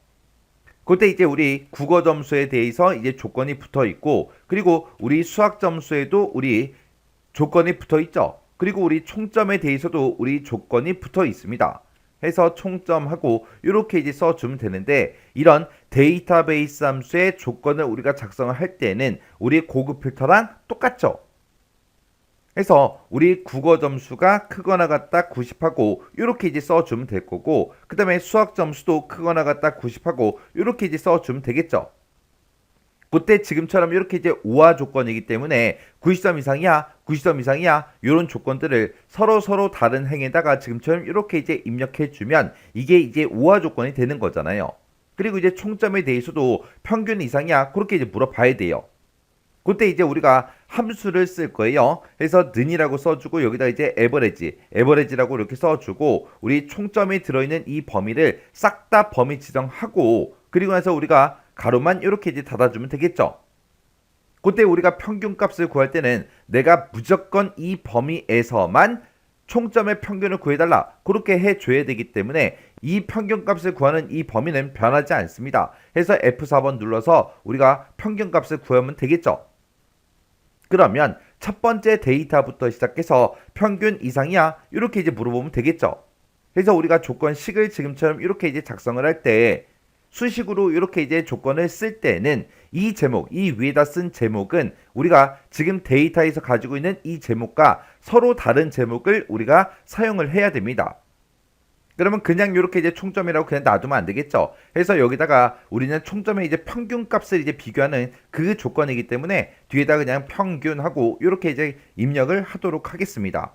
그때 이제 우리 국어 점수에 대해서 이제 조건이 붙어 있고 그리고 우리 수학 점수에도 우리 조건이 붙어 있죠. 그리고 우리 총점에 대해서도 우리 조건이 붙어 있습니다. 해서 총점하고 이렇게 이제 써주면 되는데 이런 데이터베이스 함수의 조건을 우리가 작성을 할 때는 우리 고급 필터랑 똑같죠. 해서 우리 국어 점수가 크거나 같다 90하고 이렇게 이제 써주면 될 거고 그 다음에 수학 점수도 크거나 같다 90하고 이렇게 이제 써주면 되겠죠. 그때 지금처럼 이렇게 이제 우화 조건이기 때문에 90점 이상이야 이런 조건들을 서로 다른 행에다가 지금처럼 이렇게 이제 입력해 주면 이게 이제 우화 조건이 되는 거잖아요. 그리고 이제 총점에 대해서도 평균 이상이야 그렇게 이제 물어봐야 돼요. 그때 이제 우리가 함수를 쓸 거예요. 그래서 는이라고 써주고 여기다 이제 에버리지라고 이렇게 써주고 우리 총점이 들어있는 이 범위를 싹 다 범위 지정하고 그리고 나서 우리가 가로만 이렇게 이제 닫아주면 되겠죠. 그때 우리가 평균값을 구할 때는 내가 무조건 이 범위에서만 총점의 평균을 구해달라 그렇게 해줘야 되기 때문에 이 평균값을 구하는 이 범위는 변하지 않습니다. 해서 F4번 눌러서 우리가 평균값을 구하면 되겠죠. 그러면 첫 번째 데이터부터 시작해서 평균 이상이야 이렇게 이제 물어보면 되겠죠. 그래서 우리가 조건식을 지금처럼 이렇게 이제 작성을 할 때 수식으로 이렇게 이제 조건을 쓸 때는 이 제목, 이 위에다 쓴 제목은 우리가 지금 데이터에서 가지고 있는 이 제목과 서로 다른 제목을 우리가 사용을 해야 됩니다. 그러면 그냥 이렇게 이제 총점이라고 그냥 놔두면 안 되겠죠. 그래서 여기다가 우리는 총점의 이제 평균값을 이제 비교하는 그 조건이기 때문에 뒤에다 그냥 평균하고 이렇게 이제 입력을 하도록 하겠습니다.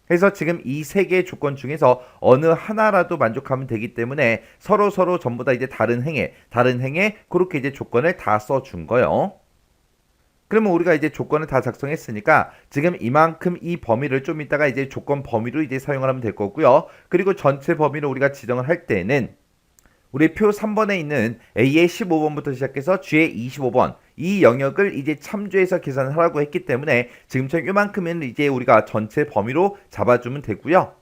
그래서 지금 이 세 개의 조건 중에서 어느 하나라도 만족하면 되기 때문에 서로 전부 다 이제 다른 행에 그렇게 이제 조건을 다 써준 거예요. 그러면 우리가 이제 조건을 다 작성했으니까 지금 이만큼 이 범위를 좀 이따가 이제 조건 범위로 이제 사용을 하면 될 거고요. 그리고 전체 범위를 우리가 지정을 할 때는 우리 표 3번에 있는 A의 15번부터 시작해서 G의 25번 이 영역을 이제 참조해서 계산을 하라고 했기 때문에 지금처럼 이만큼은 이제 우리가 전체 범위로 잡아주면 되고요.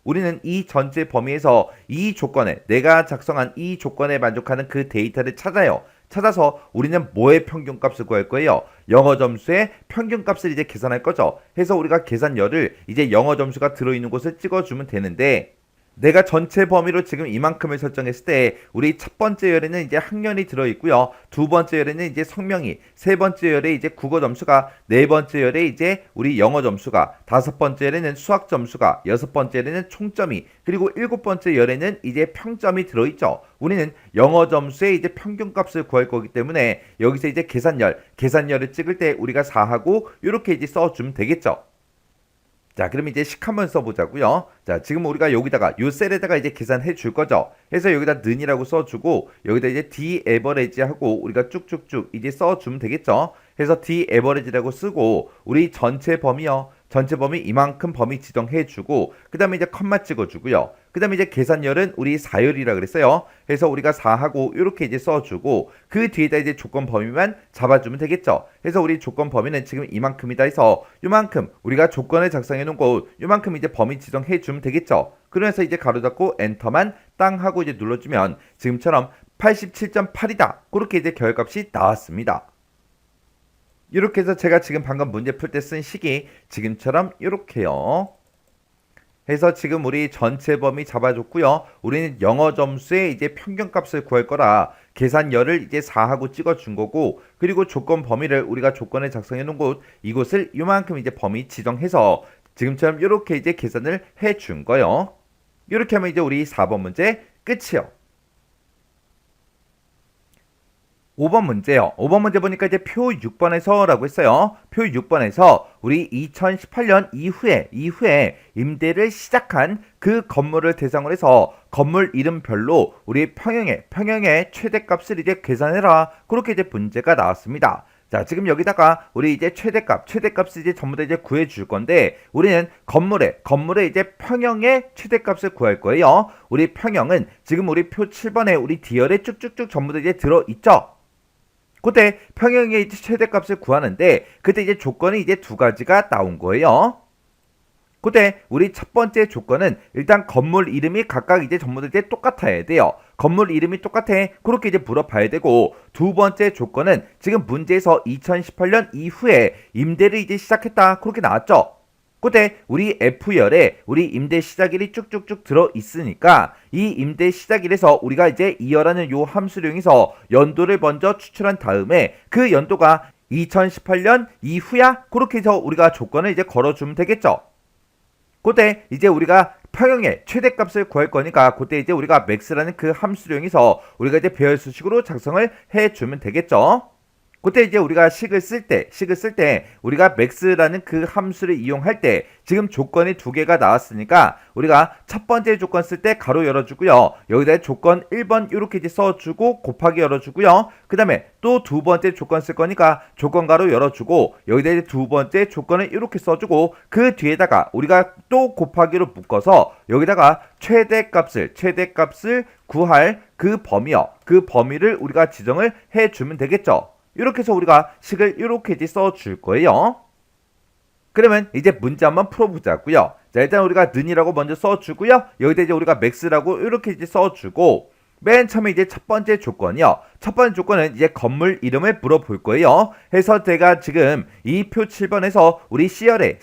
우리는 이 전체 범위에서 이 조건에 내가 작성한 이 조건에 만족하는 그 데이터를 찾아요. 찾아서 우리는 뭐의 평균값을 구할 거예요? 영어 점수의 평균값을 이제 계산할 거죠. 해서 우리가 계산열을 이제 영어 점수가 들어있는 곳을 찍어주면 되는데 내가 전체 범위로 지금 이만큼을 설정했을 때 우리 첫 번째 열에는 이제 학년이 들어있고요. 두 번째 열에는 이제 성명이, 세 번째 열에 이제 국어 점수가, 네 번째 열에 이제 우리 영어 점수가, 다섯 번째 열에는 수학 점수가, 여섯 번째 열에는 총점이, 그리고 일곱 번째 열에는 이제 평점이 들어있죠. 우리는 영어 점수의 이제 평균값을 구할 거기 때문에 여기서 이제 계산열을 찍을 때 우리가 4하고 이렇게 이제 써주면 되겠죠. 자, 그럼 이제 식 한번 써보자고요. 자, 지금 우리가 여기다가 요 셀에다가 이제 계산해 줄 거죠. 해서 여기다 는이라고 써주고 여기다 이제 d 에버리지 하고 우리가 쭉쭉쭉 이제 써주면 되겠죠. 해서 d 에버리지라고 쓰고 우리 전체 범위요. 전체 범위 이만큼 범위 지정해주고 그 다음에 이제 컴마 찍어주고요. 그 다음에 이제 계산열은 우리 4열이라 그랬어요. 그래서 우리가 4하고 이렇게 이제 써주고 그 뒤에다 이제 조건 범위만 잡아주면 되겠죠. 그래서 우리 조건 범위는 지금 이만큼이다 해서 요만큼 우리가 조건을 작성해 놓은 곳 요만큼 이제 범위 지정해주면 되겠죠. 그러면서 이제 가로 닫고 엔터만 땅 하고 이제 눌러주면 지금처럼 87.8이다. 그렇게 이제 결값이 나왔습니다. 이렇게 해서 제가 지금 방금 문제 풀 때 쓴 식이 지금처럼 이렇게요. 해서 지금 우리 전체 범위 잡아줬고요. 우리는 영어 점수의 이제 평균값을 구할 거라 계산열을 이제 4하고 찍어준 거고 그리고 조건 범위를 우리가 조건을 작성해 놓은 곳 이곳을 이만큼 이제 범위 지정해서 지금처럼 이렇게 이제 계산을 해 준 거예요. 이렇게 하면 이제 우리 4번 문제 끝이요. 5번 문제요. 5번 문제 보니까 이제 표 6번에서 라고 했어요. 표 6번에서 우리 2018년 이후에 임대를 시작한 그 건물을 대상으로 해서 건물 이름별로 우리 평형의 최대값을 이제 계산해라. 그렇게 이제 문제가 나왔습니다. 자, 지금 여기다가 우리 이제 최대값을 이제 전부 다 이제 구해 줄 건데 우리는 건물의 이제 평형의 최대값을 구할 거예요. 우리 평형은 지금 우리 표 7번에 우리 D열에 쭉쭉쭉 전부 다 이제 들어 있죠. 그때 평형의 이제 최대값을 구하는데 그때 이제 조건이 이제 두 가지가 나온 거예요. 그때 우리 첫 번째 조건은 일단 건물 이름이 각각 이제 전부 다 이제 똑같아야 돼요. 건물 이름이 똑같아. 그렇게 이제 물어봐야 되고 두 번째 조건은 지금 문제에서 2018년 이후에 임대를 이제 시작했다. 그렇게 나왔죠. 그때 우리 F열에 우리 임대 시작일이 쭉쭉쭉 들어 있으니까 이 임대 시작일에서 우리가 이제 이열하는 요 함수령에서 연도를 먼저 추출한 다음에 그 연도가 2018년 이후야. 그렇게 해서 우리가 조건을 이제 걸어주면 되겠죠. 그때 이제 우리가 평형의 최대값을 구할 거니까 그때 이제 우리가 max라는 그 함수령에서 우리가 이제 배열 수식으로 작성을 해주면 되겠죠. 그때 이제 우리가 식을 쓸 때 우리가 max라는 그 함수를 이용할 때 지금 조건이 두 개가 나왔으니까 우리가 첫 번째 조건 쓸 때 가로 열어주고요. 여기다 조건 1번 이렇게 이제 써주고 곱하기 열어주고요. 그 다음에 또 두 번째 조건 쓸 거니까 조건 가로 열어주고 여기다 이제 두 번째 조건을 이렇게 써주고 그 뒤에다가 우리가 또 곱하기로 묶어서 여기다가 최대값을 구할 그 범위를 우리가 지정을 해주면 되겠죠. 이렇게 해서 우리가 식을 이렇게 이제 써줄 거예요. 그러면 이제 문제 한번 풀어보자고요. 자, 일단 우리가 는이라고 먼저 써주고요. 여기다 이제 우리가 max라고 이렇게 이제 써주고 맨 처음에 이제 첫 번째 조건이요. 첫 번째 조건은 이제 건물 이름을 물어볼 거예요. 해서 제가 지금 이 표 7번에서 우리 C열에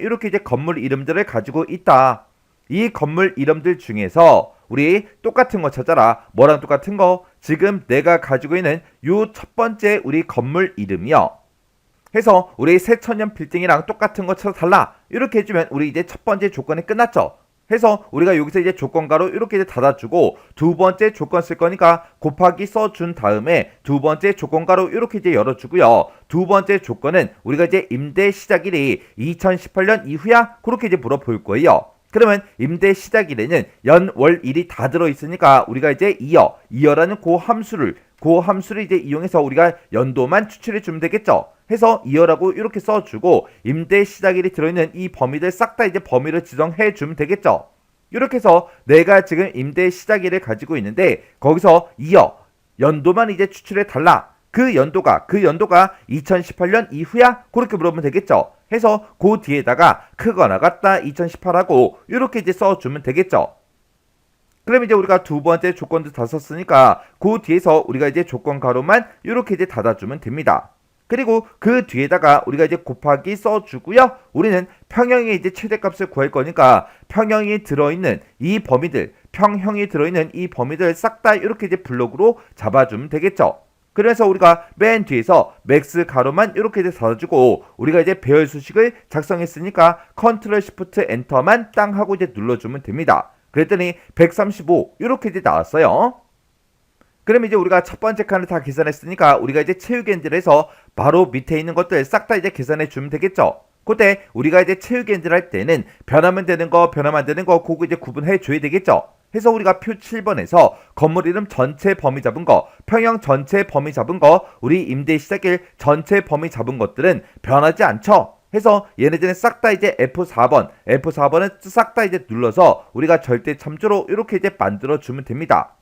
이렇게 이제 건물 이름들을 가지고 있다. 이 건물 이름들 중에서 우리 똑같은 거 찾아라. 뭐랑 똑같은 거? 지금 내가 가지고 있는 요 첫 번째 우리 건물 이름이요. 해서 우리 새천년 빌딩이랑 똑같은 거 찾아달라. 이렇게 해주면 우리 이제 첫 번째 조건이 끝났죠. 해서 우리가 여기서 이제 조건가로 이렇게 이제 닫아주고 두 번째 조건 쓸 거니까 곱하기 써준 다음에 두 번째 조건가로 이렇게 이제 열어주고요. 두 번째 조건은 우리가 이제 임대 시작일이 2018년 이후야. 그렇게 이제 물어볼 거예요. 그러면 임대 시작일에는 연, 월, 일이 다 들어있으니까 우리가 이제 이어라는 그 함수를 이제 이용해서 우리가 연도만 추출해 주면 되겠죠. 해서 이어라고 이렇게 써주고 임대 시작일이 들어있는 이 범위들 싹 다 이제 범위를 지정해 주면 되겠죠. 이렇게 해서 내가 지금 임대 시작일을 가지고 있는데 거기서 연도만 이제 추출해 달라. 그 연도가 2018년 이후야? 그렇게 물어보면 되겠죠. 해서 그 뒤에다가 크거나 같다 2018하고 이렇게 이제 써주면 되겠죠. 그럼 이제 우리가 두 번째 조건도 다 썼으니까 그 뒤에서 우리가 이제 조건 가로만 이렇게 이제 닫아주면 됩니다. 그리고 그 뒤에다가 우리가 이제 곱하기 써주고요. 우리는 평형의 이제 최대값을 구할 거니까 평형이 들어있는 이 범위들, 싹 다 이렇게 이제 블록으로 잡아주면 되겠죠. 그래서 우리가 맨 뒤에서 맥스 가로만 이렇게 이제 닫아주고 우리가 이제 배열 수식을 작성했으니까 컨트롤 시프트 엔터만 땅 하고 이제 눌러주면 됩니다. 그랬더니 135 이렇게 이제 나왔어요. 그럼 이제 우리가 첫 번째 칸을 다 계산했으니까 우리가 이제 채우기 엔드를 해서 바로 밑에 있는 것들 싹 다 이제 계산해 주면 되겠죠. 그때 우리가 이제 채우기 엔드를 할 때는 변하면 되는 거, 변하면 안 되는 거 그거 이제 구분해 줘야 되겠죠. 해서 우리가 표 7번에서 건물 이름 전체 범위 잡은 거, 평형 전체 범위 잡은 거, 우리 임대 시작일 전체 범위 잡은 것들은 변하지 않죠. 해서 얘네들은 싹 다 이제 F4번은 싹 다 이제 눌러서 우리가 절대 참조로 이렇게 이제 만들어 주면 됩니다.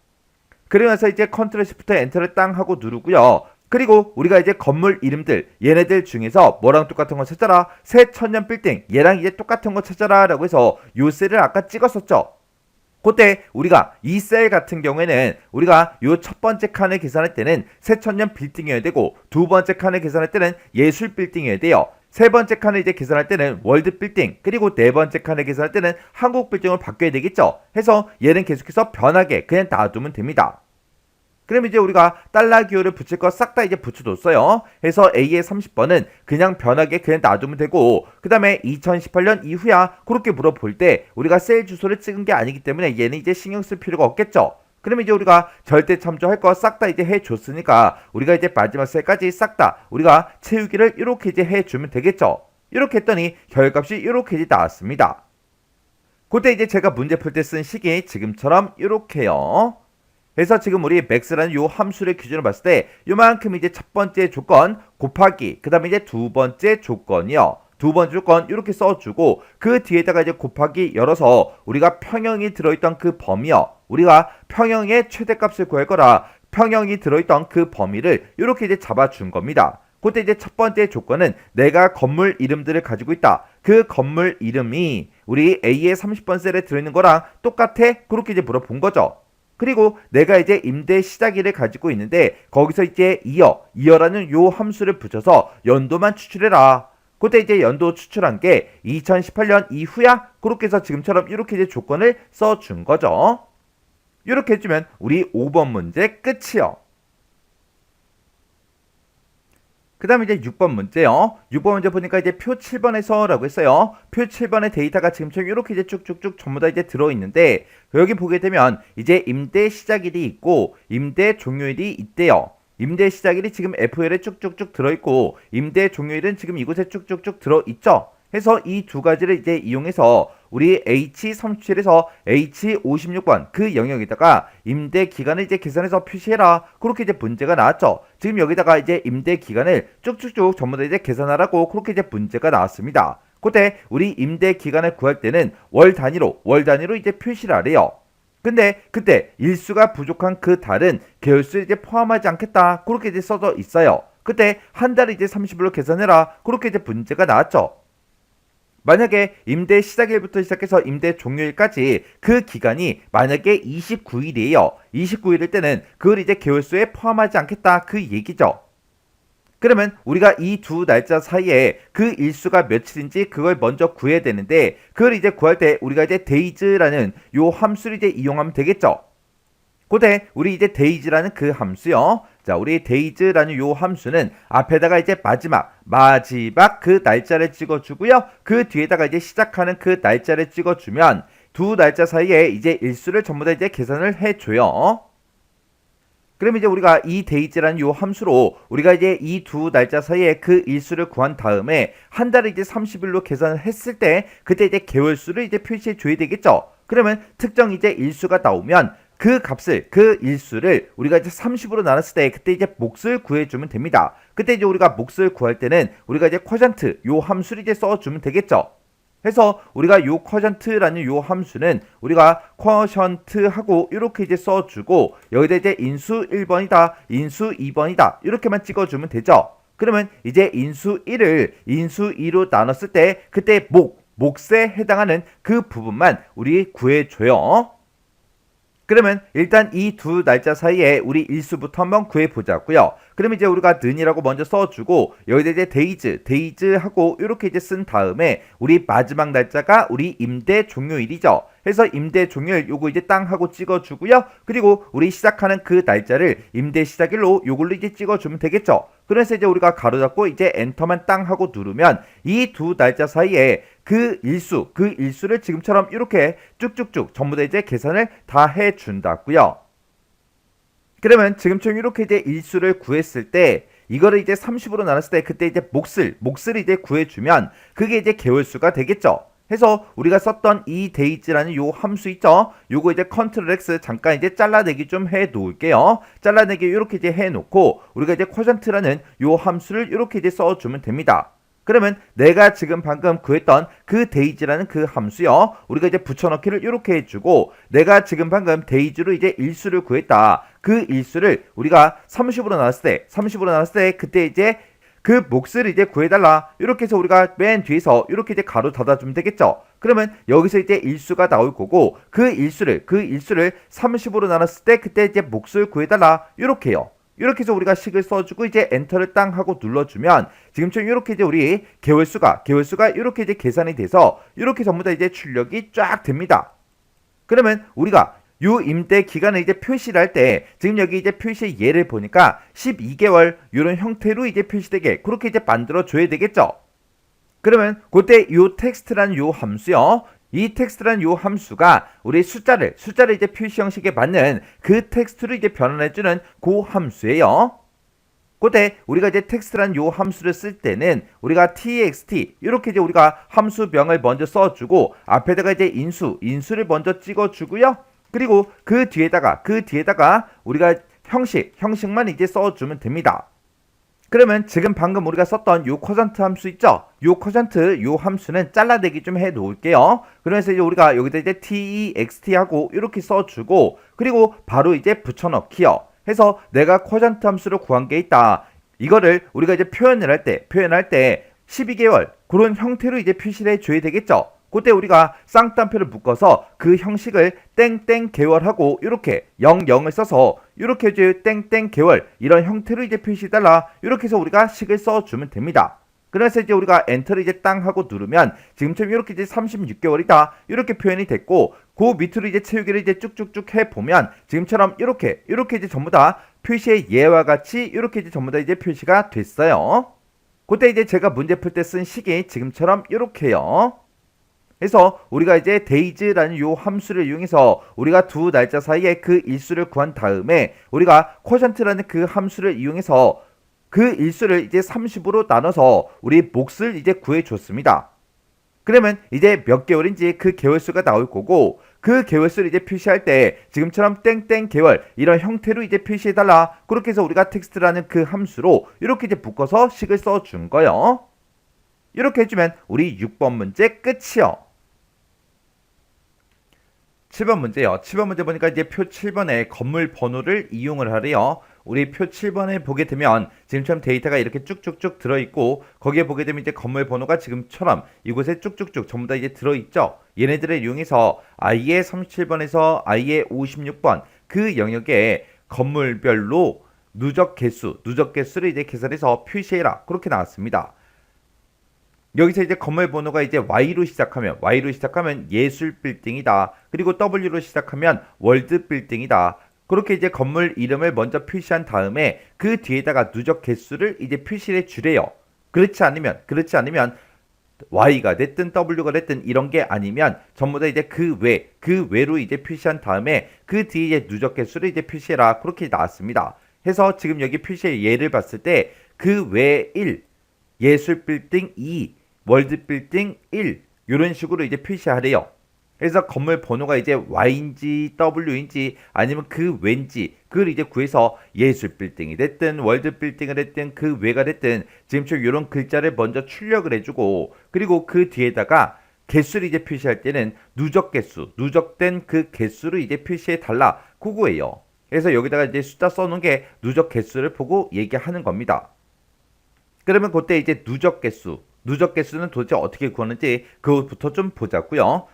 그러면서 이제 컨트롤 시프트 엔터를 땅 하고 누르고요. 그리고 우리가 이제 건물 이름들 얘네들 중에서 뭐랑 똑같은 거 찾아라, 새천년 빌딩 얘랑 이제 똑같은 거 찾아라 라고 해서 요 셀을 아까 찍었었죠. 그때 우리가 이 셀 같은 경우에는 우리가 요 첫 번째 칸을 계산할 때는 새천년 빌딩이어야 되고 두 번째 칸을 계산할 때는 예술 빌딩이어야 돼요. 세 번째 칸을 이제 계산할 때는 월드 빌딩, 그리고 네 번째 칸을 계산할 때는 한국 빌딩으로 바뀌어야 되겠죠. 해서 얘는 계속해서 변하게 그냥 놔두면 됩니다. 그럼 이제 우리가 달러 기호를 붙일 거 싹 다 이제 붙여뒀어요. 해서 A의 30번은 그냥 변하게 그냥 놔두면 되고, 그 다음에 2018년 이후야 그렇게 물어볼 때 우리가 셀 주소를 찍은 게 아니기 때문에 얘는 이제 신경 쓸 필요가 없겠죠. 그럼 이제 우리가 절대 참조할 거 싹 다 이제 해줬으니까 우리가 이제 마지막 셀까지 싹 다 우리가 채우기를 이렇게 이제 해주면 되겠죠. 이렇게 했더니 결값이 이렇게 이제 나왔습니다. 그때 이제 제가 문제 풀 때 쓴 식이 지금처럼 이렇게요. 그래서 지금 우리 max라는 요 함수를 기준으로 봤을 때 요만큼 이제 첫 번째 조건 곱하기, 그 다음에 이제 두 번째 조건이요. 두 번째 조건 이렇게 써주고 그 뒤에다가 이제 곱하기 열어서 우리가 평형이 들어있던 그 범위요. 우리가 평형의 최대값을 구할 거라 평형이 들어있던 그 범위를 이렇게 이제 잡아준 겁니다. 그때 이제 첫 번째 조건은 내가 건물 이름들을 가지고 있다. 그 건물 이름이 우리 A의 30번 셀에 들어있는 거랑 똑같아? 그렇게 이제 물어본 거죠. 그리고 내가 이제 임대 시작일을 가지고 있는데 거기서 이제 이어라는 요 함수를 붙여서 연도만 추출해라. 그때 이제 연도 추출한 게 2018년 이후야. 그렇게 해서 지금처럼 이렇게 이제 조건을 써준 거죠. 이렇게 해주면 우리 5번 문제 끝이요. 그 다음에 이제 6번 문제요. 6번 문제 보니까 이제 표 7번에서 라고 했어요. 표 7번의 데이터가 지금처럼 이렇게 이제 쭉쭉쭉 전부 다 이제 들어있는데 여기 보게 되면 이제 임대 시작일이 있고 임대 종료일이 있대요. 임대 시작일이 지금 FL에 쭉쭉쭉 들어있고 임대 종료일은 지금 이곳에 쭉쭉쭉 들어있죠. 해서 이 두 가지를 이제 이용해서 우리 H37에서 H56번 그 영역에다가 임대 기간을 이제 계산해서 표시해라. 그렇게 이제 문제가 나왔죠. 지금 여기다가 이제 임대 기간을 쭉쭉쭉 전부 다 이제 계산하라고 그렇게 이제 문제가 나왔습니다. 그때 우리 임대 기간을 구할 때는 월 단위로 이제 표시를 하래요. 근데 그때 일수가 부족한 그 달은 개월수에 이제 포함하지 않겠다. 그렇게 이제 써져 있어요. 그때 한 달을 이제 30일로 계산해라. 그렇게 이제 문제가 나왔죠. 만약에 임대 시작일부터 시작해서 임대 종료일까지 그 기간이 만약에 29일이에요. 29일일 때는 그걸 이제 개월수에 포함하지 않겠다. 그 얘기죠. 그러면 우리가 이 두 날짜 사이에 그 일수가 며칠인지 그걸 먼저 구해야 되는데 그걸 이제 구할 때 우리가 이제 days라는 요 함수를 이제 이용하면 되겠죠. 그때 우리 이제 days라는 그 함수요. 자, 우리 days라는 요 함수는 앞에다가 이제 마지막 그 날짜를 찍어주고요. 그 뒤에다가 이제 시작하는 그 날짜를 찍어주면 두 날짜 사이에 이제 일수를 전부 다 이제 계산을 해줘요. 그럼 이제 우리가 이 days라는 요 함수로 우리가 이제 이 두 날짜 사이에 그 일수를 구한 다음에 한 달을 이제 30일로 계산을 했을 때 그때 이제 개월수를 이제 표시해 줘야 되겠죠. 그러면 특정 이제 일수가 나오면 그 값을, 그 일수를 우리가 이제 30으로 나눴을 때 그때 이제 몫을 구해주면 됩니다. 그때 이제 우리가 몫을 구할 때는 우리가 이제 쿼션트 요 함수를 이제 써주면 되겠죠. 해서 우리가 요 쿼션트라는 요 함수는 우리가 쿼션트하고 이렇게 이제 써주고 여기다 이제 인수 1번이다, 인수 2번이다 이렇게만 찍어주면 되죠. 그러면 이제 인수 1을 인수 2로 나눴을 때 그때 몫에 해당하는 그 부분만 우리 구해줘요. 그러면 일단 이 두 날짜 사이에 우리 일수부터 한번 구해보자고요. 그러면 이제 우리가 는이라고 먼저 써주고 여기다 이제 데이즈하고 이렇게 이제 쓴 다음에 우리 마지막 날짜가 우리 임대 종료일이죠. 해서 임대 종료일 요거 이제 땅 하고 찍어주고요. 그리고 우리 시작하는 그 날짜를 임대 시작일로 요걸로 이제 찍어주면 되겠죠. 그래서 이제 우리가 가로잡고 이제 엔터만 땅 하고 누르면 이 두 날짜 사이에 그 일수를 지금처럼 이렇게 쭉쭉쭉 전부 다 이제 계산을 다 해준다고요. 그러면 지금처럼 이렇게 이제 일수를 구했을 때 이거를 이제 30으로 나눴을 때 그때 이제 몫을 이제 구해주면 그게 이제 개월수가 되겠죠. 해서 우리가 썼던 이 데이즈라는 요 함수 있죠. 요거 이제 컨트롤 X 잠깐 이제 잘라내기 좀 해 놓을게요. 잘라내기 이렇게 이제 해 놓고 우리가 이제 쿼션트라는 요 함수를 이렇게 이제 써주면 됩니다. 그러면 내가 지금 방금 구했던 그 데이즈라는 그 함수요. 우리가 이제 붙여넣기를 이렇게 해주고 내가 지금 방금 데이즈로 이제 일수를 구했다. 그 일수를 우리가 30으로 나눴을 때 그때 이제 그 몫을 이제 구해달라. 이렇게 해서 우리가 맨 뒤에서 이렇게 이제 가로 닫아주면 되겠죠. 그러면 여기서 이제 일수가 나올 거고 그 일수를 30으로 나눴을 때 그때 이제 몫을 구해달라. 이렇게요. 이렇게 해서 우리가 식을 써주고 이제 엔터를 땅 하고 눌러주면 지금처럼 이렇게 이제 우리 개월수가 이렇게 이제 계산이 돼서 이렇게 전부 다 이제 출력이 쫙 됩니다. 그러면 우리가 요 임대 기간을 이제 표시를 할 때 지금 여기 이제 표시 예를 보니까 12개월 이런 형태로 이제 표시되게 그렇게 이제 만들어 줘야 되겠죠. 그러면 그때 요 텍스트라는 요 함수요. 이 텍스트라는 요 함수가 우리 숫자를 이제 표시 형식에 맞는 그 텍스트를 이제 변환해주는 그 함수예요. 그때 우리가 이제 텍스트라는 요 함수를 쓸 때는 우리가 txt 이렇게 이제 우리가 함수명을 먼저 써주고 앞에다가 이제 인수를 먼저 찍어주고요. 그리고 그 뒤에다가 우리가 형식만 이제 써주면 됩니다. 그러면 지금 방금 우리가 썼던 요 쿼션트 함수 있죠? 요 쿼션트 요 함수는 잘라내기 좀 해 놓을게요. 그래서 이제 우리가 여기다 이제 text 하고 이렇게 써주고 그리고 바로 이제 붙여넣기요. 해서 내가 쿼션트 함수를 구한 게 있다. 이거를 우리가 이제 표현할 때 12개월 그런 형태로 이제 표시를 해줘야 되겠죠. 그때 우리가 쌍따옴표를 묶어서 그 형식을 땡땡 개월하고 이렇게 00을 써서 이렇게 이제 땡땡 개월 이런 형태로 이제 표시해달라. 이렇게 해서 우리가 식을 써주면 됩니다. 그래서 이제 우리가 엔터를 이제 땅 하고 누르면 지금처럼 이렇게 이제 36개월이다. 이렇게 표현이 됐고 그 밑으로 이제 채우기를 이제 쭉쭉쭉 해보면 지금처럼 이렇게 이제 전부 다 표시의 예와 같이 이렇게 이제 전부 다 이제 표시가 됐어요. 그때 이제 제가 문제 풀 때 쓴 식이 지금처럼 이렇게요. 그래서 우리가 이제 데이즈라는 요 함수를 이용해서 우리가 두 날짜 사이에 그 일수를 구한 다음에 우리가 쿼션트라는 그 함수를 이용해서 그 일수를 이제 30으로 나눠서 우리 몫을 이제 구해줬습니다. 그러면 이제 몇 개월인지 그 개월수가 나올 거고 그 개월수를 이제 표시할 때 지금처럼 땡땡 개월 이런 형태로 이제 표시해달라. 그렇게 해서 우리가 텍스트라는 그 함수로 이렇게 이제 묶어서 식을 써준 거예요. 이렇게 해주면 우리 6번 문제 끝이요. 7번 문제요. 7번 문제 보니까 이제 표 7번에 건물 번호를 이용을 하래요. 우리 표 7번에 보게 되면 지금처럼 데이터가 이렇게 쭉쭉쭉 들어있고 거기에 보게 되면 이제 건물 번호가 지금처럼 이곳에 쭉쭉쭉 전부 다 이제 들어있죠. 얘네들을 이용해서 I의 37번에서 I의 56번 그 영역에 건물별로 누적 개수를 이제 계산해서 표시해라. 그렇게 나왔습니다. 여기서 이제 건물 번호가 이제 Y로 시작하면 예술 빌딩이다. 그리고 W로 시작하면 월드 빌딩이다. 그렇게 이제 건물 이름을 먼저 표시한 다음에 그 뒤에다가 누적 개수를 이제 표시해 주래요. 그렇지 않으면 Y가 됐든 W가 됐든 이런 게 아니면 전부 다 이제 그 외로 이제 표시한 다음에 그 뒤에 이제 누적 개수를 이제 표시해라. 그렇게 나왔습니다. 해서 지금 여기 표시의 예를 봤을 때 그 외 1, 예술 빌딩 2, 월드 빌딩 1 이런 식으로 이제 표시하래요. 그래서 건물 번호가 이제 Y인지 W인지 아니면 그 왠지 그걸 이제 구해서 예술 빌딩이 됐든 월드 빌딩을 됐든 그 외가 됐든 지금처럼 이런 글자를 먼저 출력을 해주고 그리고 그 뒤에다가 개수를 이제 표시할 때는 누적 개수, 누적된 그 개수를 이제 표시해 달라. 그거예요. 그래서 여기다가 이제 숫자 써놓은 게 누적 개수를 보고 얘기하는 겁니다. 그러면 그때 이제 누적 개수는 도대체 어떻게 구하는지 그것부터 좀 보자고요.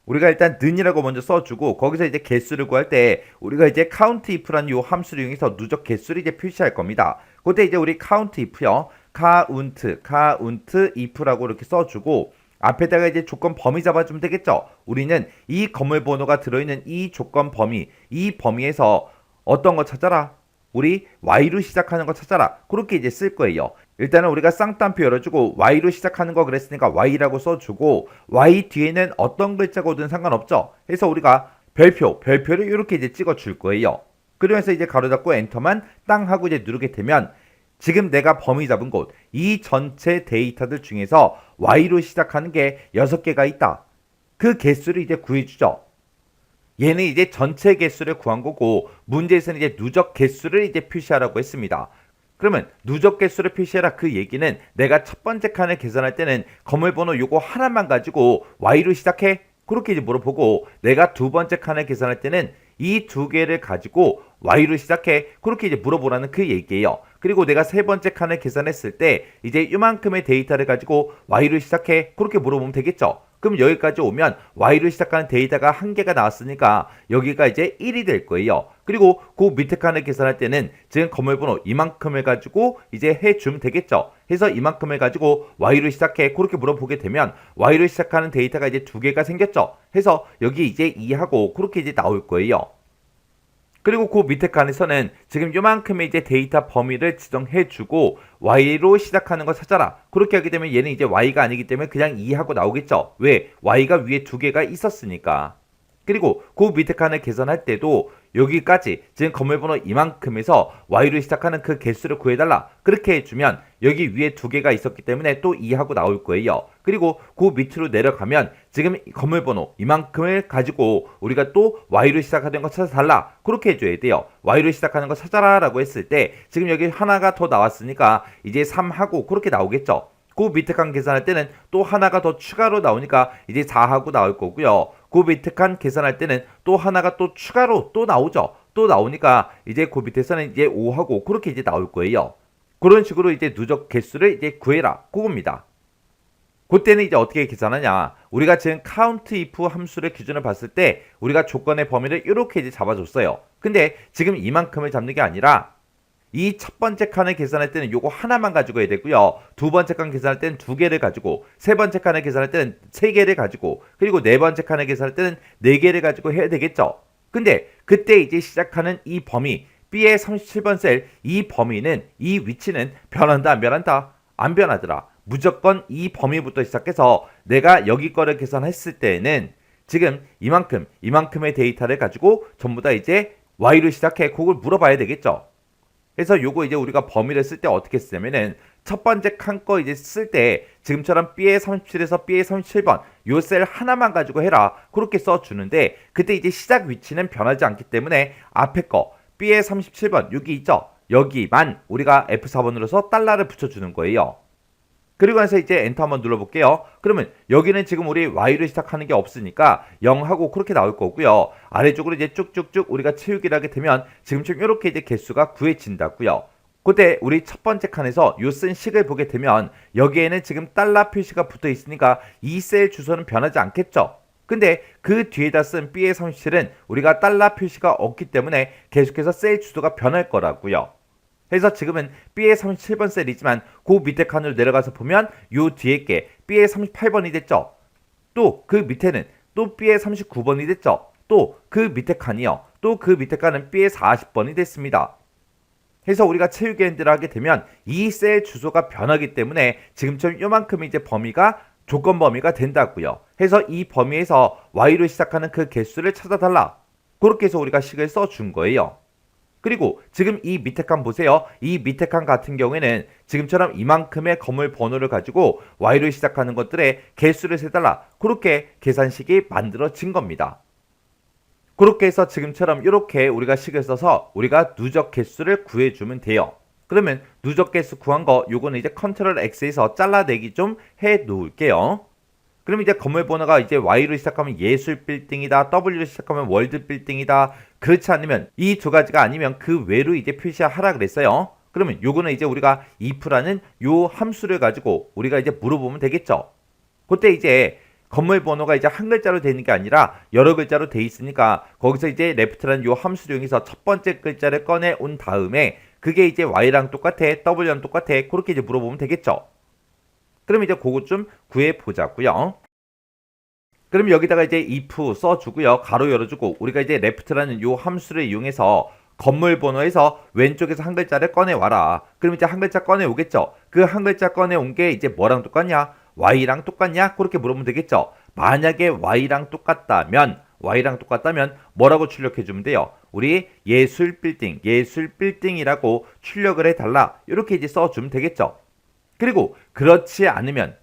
우리가 일단 는이라고 먼저 써주고 거기서 이제 개수를 구할 때 우리가 이제 count if라는 요 함수를 이용해서 누적 개수를 이제 표시할 겁니다. 그때 이제 우리 count if요, count if라고 이렇게 써주고 앞에다가 이제 조건 범위 잡아주면 되겠죠. 우리는 이 건물 번호가 들어있는 이 조건 범위, 이 범위에서 어떤 거 찾아라? 우리 y로 시작하는 거 찾아라. 그렇게 이제 쓸 거예요. 일단은 우리가 쌍따옴표 열어주고 y로 시작하는 거 그랬으니까 y라고 써주고 y 뒤에는 어떤 글자가 오든 상관없죠. 그래서 우리가 별표를 이렇게 이제 찍어줄 거예요. 그러면서 이제 가로 닫고 엔터만 땅 하고 이제 누르게 되면 지금 내가 범위 잡은 곳, 이 전체 데이터들 중에서 y로 시작하는 게 6개가 있다. 그 개수를 이제 구해주죠. 얘는 이제 전체 개수를 구한 거고 문제에서는 이제 누적 개수를 이제 표시하라고 했습니다. 그러면 누적 개수를 표시해라 그 얘기는 내가 첫 번째 칸을 계산할 때는 건물 번호 요거 하나만 가지고 y로 시작해? 그렇게 이제 물어보고 내가 두 번째 칸을 계산할 때는 이 두 개를 가지고 y로 시작해? 그렇게 이제 물어보라는 그 얘기예요. 그리고 내가 세 번째 칸을 계산했을 때 이제 이만큼의 데이터를 가지고 y로 시작해? 그렇게 물어보면 되겠죠. 그럼 여기까지 오면 y로 시작하는 데이터가 한 개가 나왔으니까 여기가 이제 1이 될 거예요. 그리고 그 밑에 칸을 계산할 때는 지금 건물번호 이만큼을 가지고 이제 해주면 되겠죠. 해서 이만큼을 가지고 y로 시작해 그렇게 물어보게 되면 y로 시작하는 데이터가 이제 두 개가 생겼죠. 해서 여기 이제 2하고 그렇게 이제 나올 거예요. 그리고 그 밑에 칸에서는 지금 요만큼의 이제 데이터 범위를 지정해주고 y로 시작하는 거 찾아라. 그렇게 하게 되면 얘는 이제 y가 아니기 때문에 그냥 2하고 나오겠죠. 왜? y가 위에 두 개가 있었으니까. 그리고 그 밑에 칸을 계산할 때도 여기까지 지금 건물번호 이만큼에서 y로 시작하는 그 개수를 구해달라. 그렇게 해주면 여기 위에 두 개가 있었기 때문에 또 2하고 나올 거예요. 그리고 그 밑으로 내려가면 지금 건물번호 이만큼을 가지고 우리가 또 y로 시작하는 거 찾아달라. 그렇게 해줘야 돼요. y로 시작하는 거 찾아라 라고 했을 때 지금 여기 하나가 더 나왔으니까 이제 3하고 그렇게 나오겠죠. 그 밑에 칸 계산할 때는 또 하나가 더 추가로 나오니까 이제 4하고 나올 거고요. 그 밑에 칸 계산할 때는 또 하나가 또 추가로 또 나오죠. 또 나오니까 이제 그 밑에서는 이제 5하고 그렇게 이제 나올 거예요. 그런 식으로 이제 누적 개수를 이제 구해라. 그겁니다. 그때는 이제 어떻게 계산하냐. 우리가 지금 count if 함수를 기준으로 봤을 때 우리가 조건의 범위를 이렇게 이제 잡아줬어요. 근데 지금 이만큼을 잡는 게 아니라 이 첫 번째 칸을 계산할 때는 요거 하나만 가지고 해야 되고요. 두 번째 칸 계산할 때는 두 개를 가지고, 세 번째 칸을 계산할 때는 세 개를 가지고, 그리고 네 번째 칸을 계산할 때는 네 개를 가지고 해야 되겠죠. 근데 그때 이제 시작하는 이 범위, B의 37번 셀, 이 범위는, 이 위치는 변한다, 안 변한다? 안 변하더라. 무조건 이 범위부터 시작해서 내가 여기 거를 계산했을 때는 지금 이만큼의 데이터를 가지고 전부 다 이제 Y로 시작해. 그걸 물어봐야 되겠죠. 그래서 요거 이제 우리가 범위를 쓸 때 어떻게 쓰냐면은 첫 번째 칸 거 이제 쓸 때 지금처럼 B의 37에서 B의 37번 요 셀 하나만 가지고 해라. 그렇게 써주는데 그때 이제 시작 위치는 변하지 않기 때문에 앞에 거 B의 37번 여기 있죠. 여기만 우리가 F4번으로서 달러를 붙여주는 거예요. 그리고 나서 이제 엔터 한번 눌러볼게요. 그러면 여기는 지금 우리 y로 시작하는 게 없으니까 0하고 그렇게 나올 거고요. 아래쪽으로 이제 쭉쭉쭉 우리가 채우기를 하게 되면 지금처럼 이렇게 이제 개수가 구해진다고요. 그때 우리 첫 번째 칸에서 요 쓴 식을 보게 되면 여기에는 지금 달러 표시가 붙어 있으니까 이 셀 주소는 변하지 않겠죠. 근데 그 뒤에다 쓴 B의 37은 우리가 달러 표시가 없기 때문에 계속해서 셀 주소가 변할 거라고요. 그래서 지금은 B의 37번 셀이지만 그 밑에 칸으로 내려가서 보면 요 뒤에 게 B의 38번이 됐죠. 또 그 밑에는 또 B의 39번이 됐죠. 또 그 밑에 칸이요. 또 그 밑에 칸은 B의 40번이 됐습니다. 그래서 우리가 채우기 핸들을 하게 되면 이 셀 주소가 변하기 때문에 지금처럼 요만큼의 이제 범위가 조건 범위가 된다고요. 그래서 이 범위에서 Y로 시작하는 그 개수를 찾아달라. 그렇게 해서 우리가 식을 써준 거예요. 그리고 지금 이 밑에 칸 보세요. 이 밑에 칸 같은 경우에는 지금처럼 이만큼의 건물 번호를 가지고 Y로 시작하는 것들의 개수를 세달라. 그렇게 계산식이 만들어진 겁니다. 그렇게 해서 지금처럼 이렇게 우리가 식을 써서 우리가 누적 개수를 구해주면 돼요. 그러면 누적 개수 구한 거 요거는 이제 컨트롤 X에서 잘라내기 좀 해 놓을게요. 그럼 이제 건물 번호가 이제 Y로 시작하면 예술 빌딩이다, W로 시작하면 월드 빌딩이다. 그렇지 않으면 이 두 가지가 아니면 그 외로 이제 표시하라 그랬어요. 그러면 요거는 이제 우리가 if라는 요 함수를 가지고 우리가 이제 물어보면 되겠죠. 그때 이제 건물 번호가 이제 한 글자로 되는 게 아니라 여러 글자로 돼 있으니까 거기서 이제 left라는 요 함수를 이용해서 첫 번째 글자를 꺼내 온 다음에 그게 이제 y랑 똑같아, w랑 똑같아, 그렇게 이제 물어보면 되겠죠. 그럼 이제 그것 좀 구해 보자고요. 그럼 여기다가 이제 if 써주고요. 가로 열어주고 우리가 이제 left라는 요 함수를 이용해서 건물 번호에서 왼쪽에서 한 글자를 꺼내와라. 그럼 이제 한 글자 꺼내오겠죠. 그 한 글자 꺼내온 게 이제 뭐랑 똑같냐? y랑 똑같냐? 그렇게 물어보면 되겠죠. 만약에 y랑 똑같다면 뭐라고 출력해 주면 돼요? 우리 예술 빌딩이라고 출력을 해달라. 이렇게 이제 써주면 되겠죠. 그리고 그렇지 않으면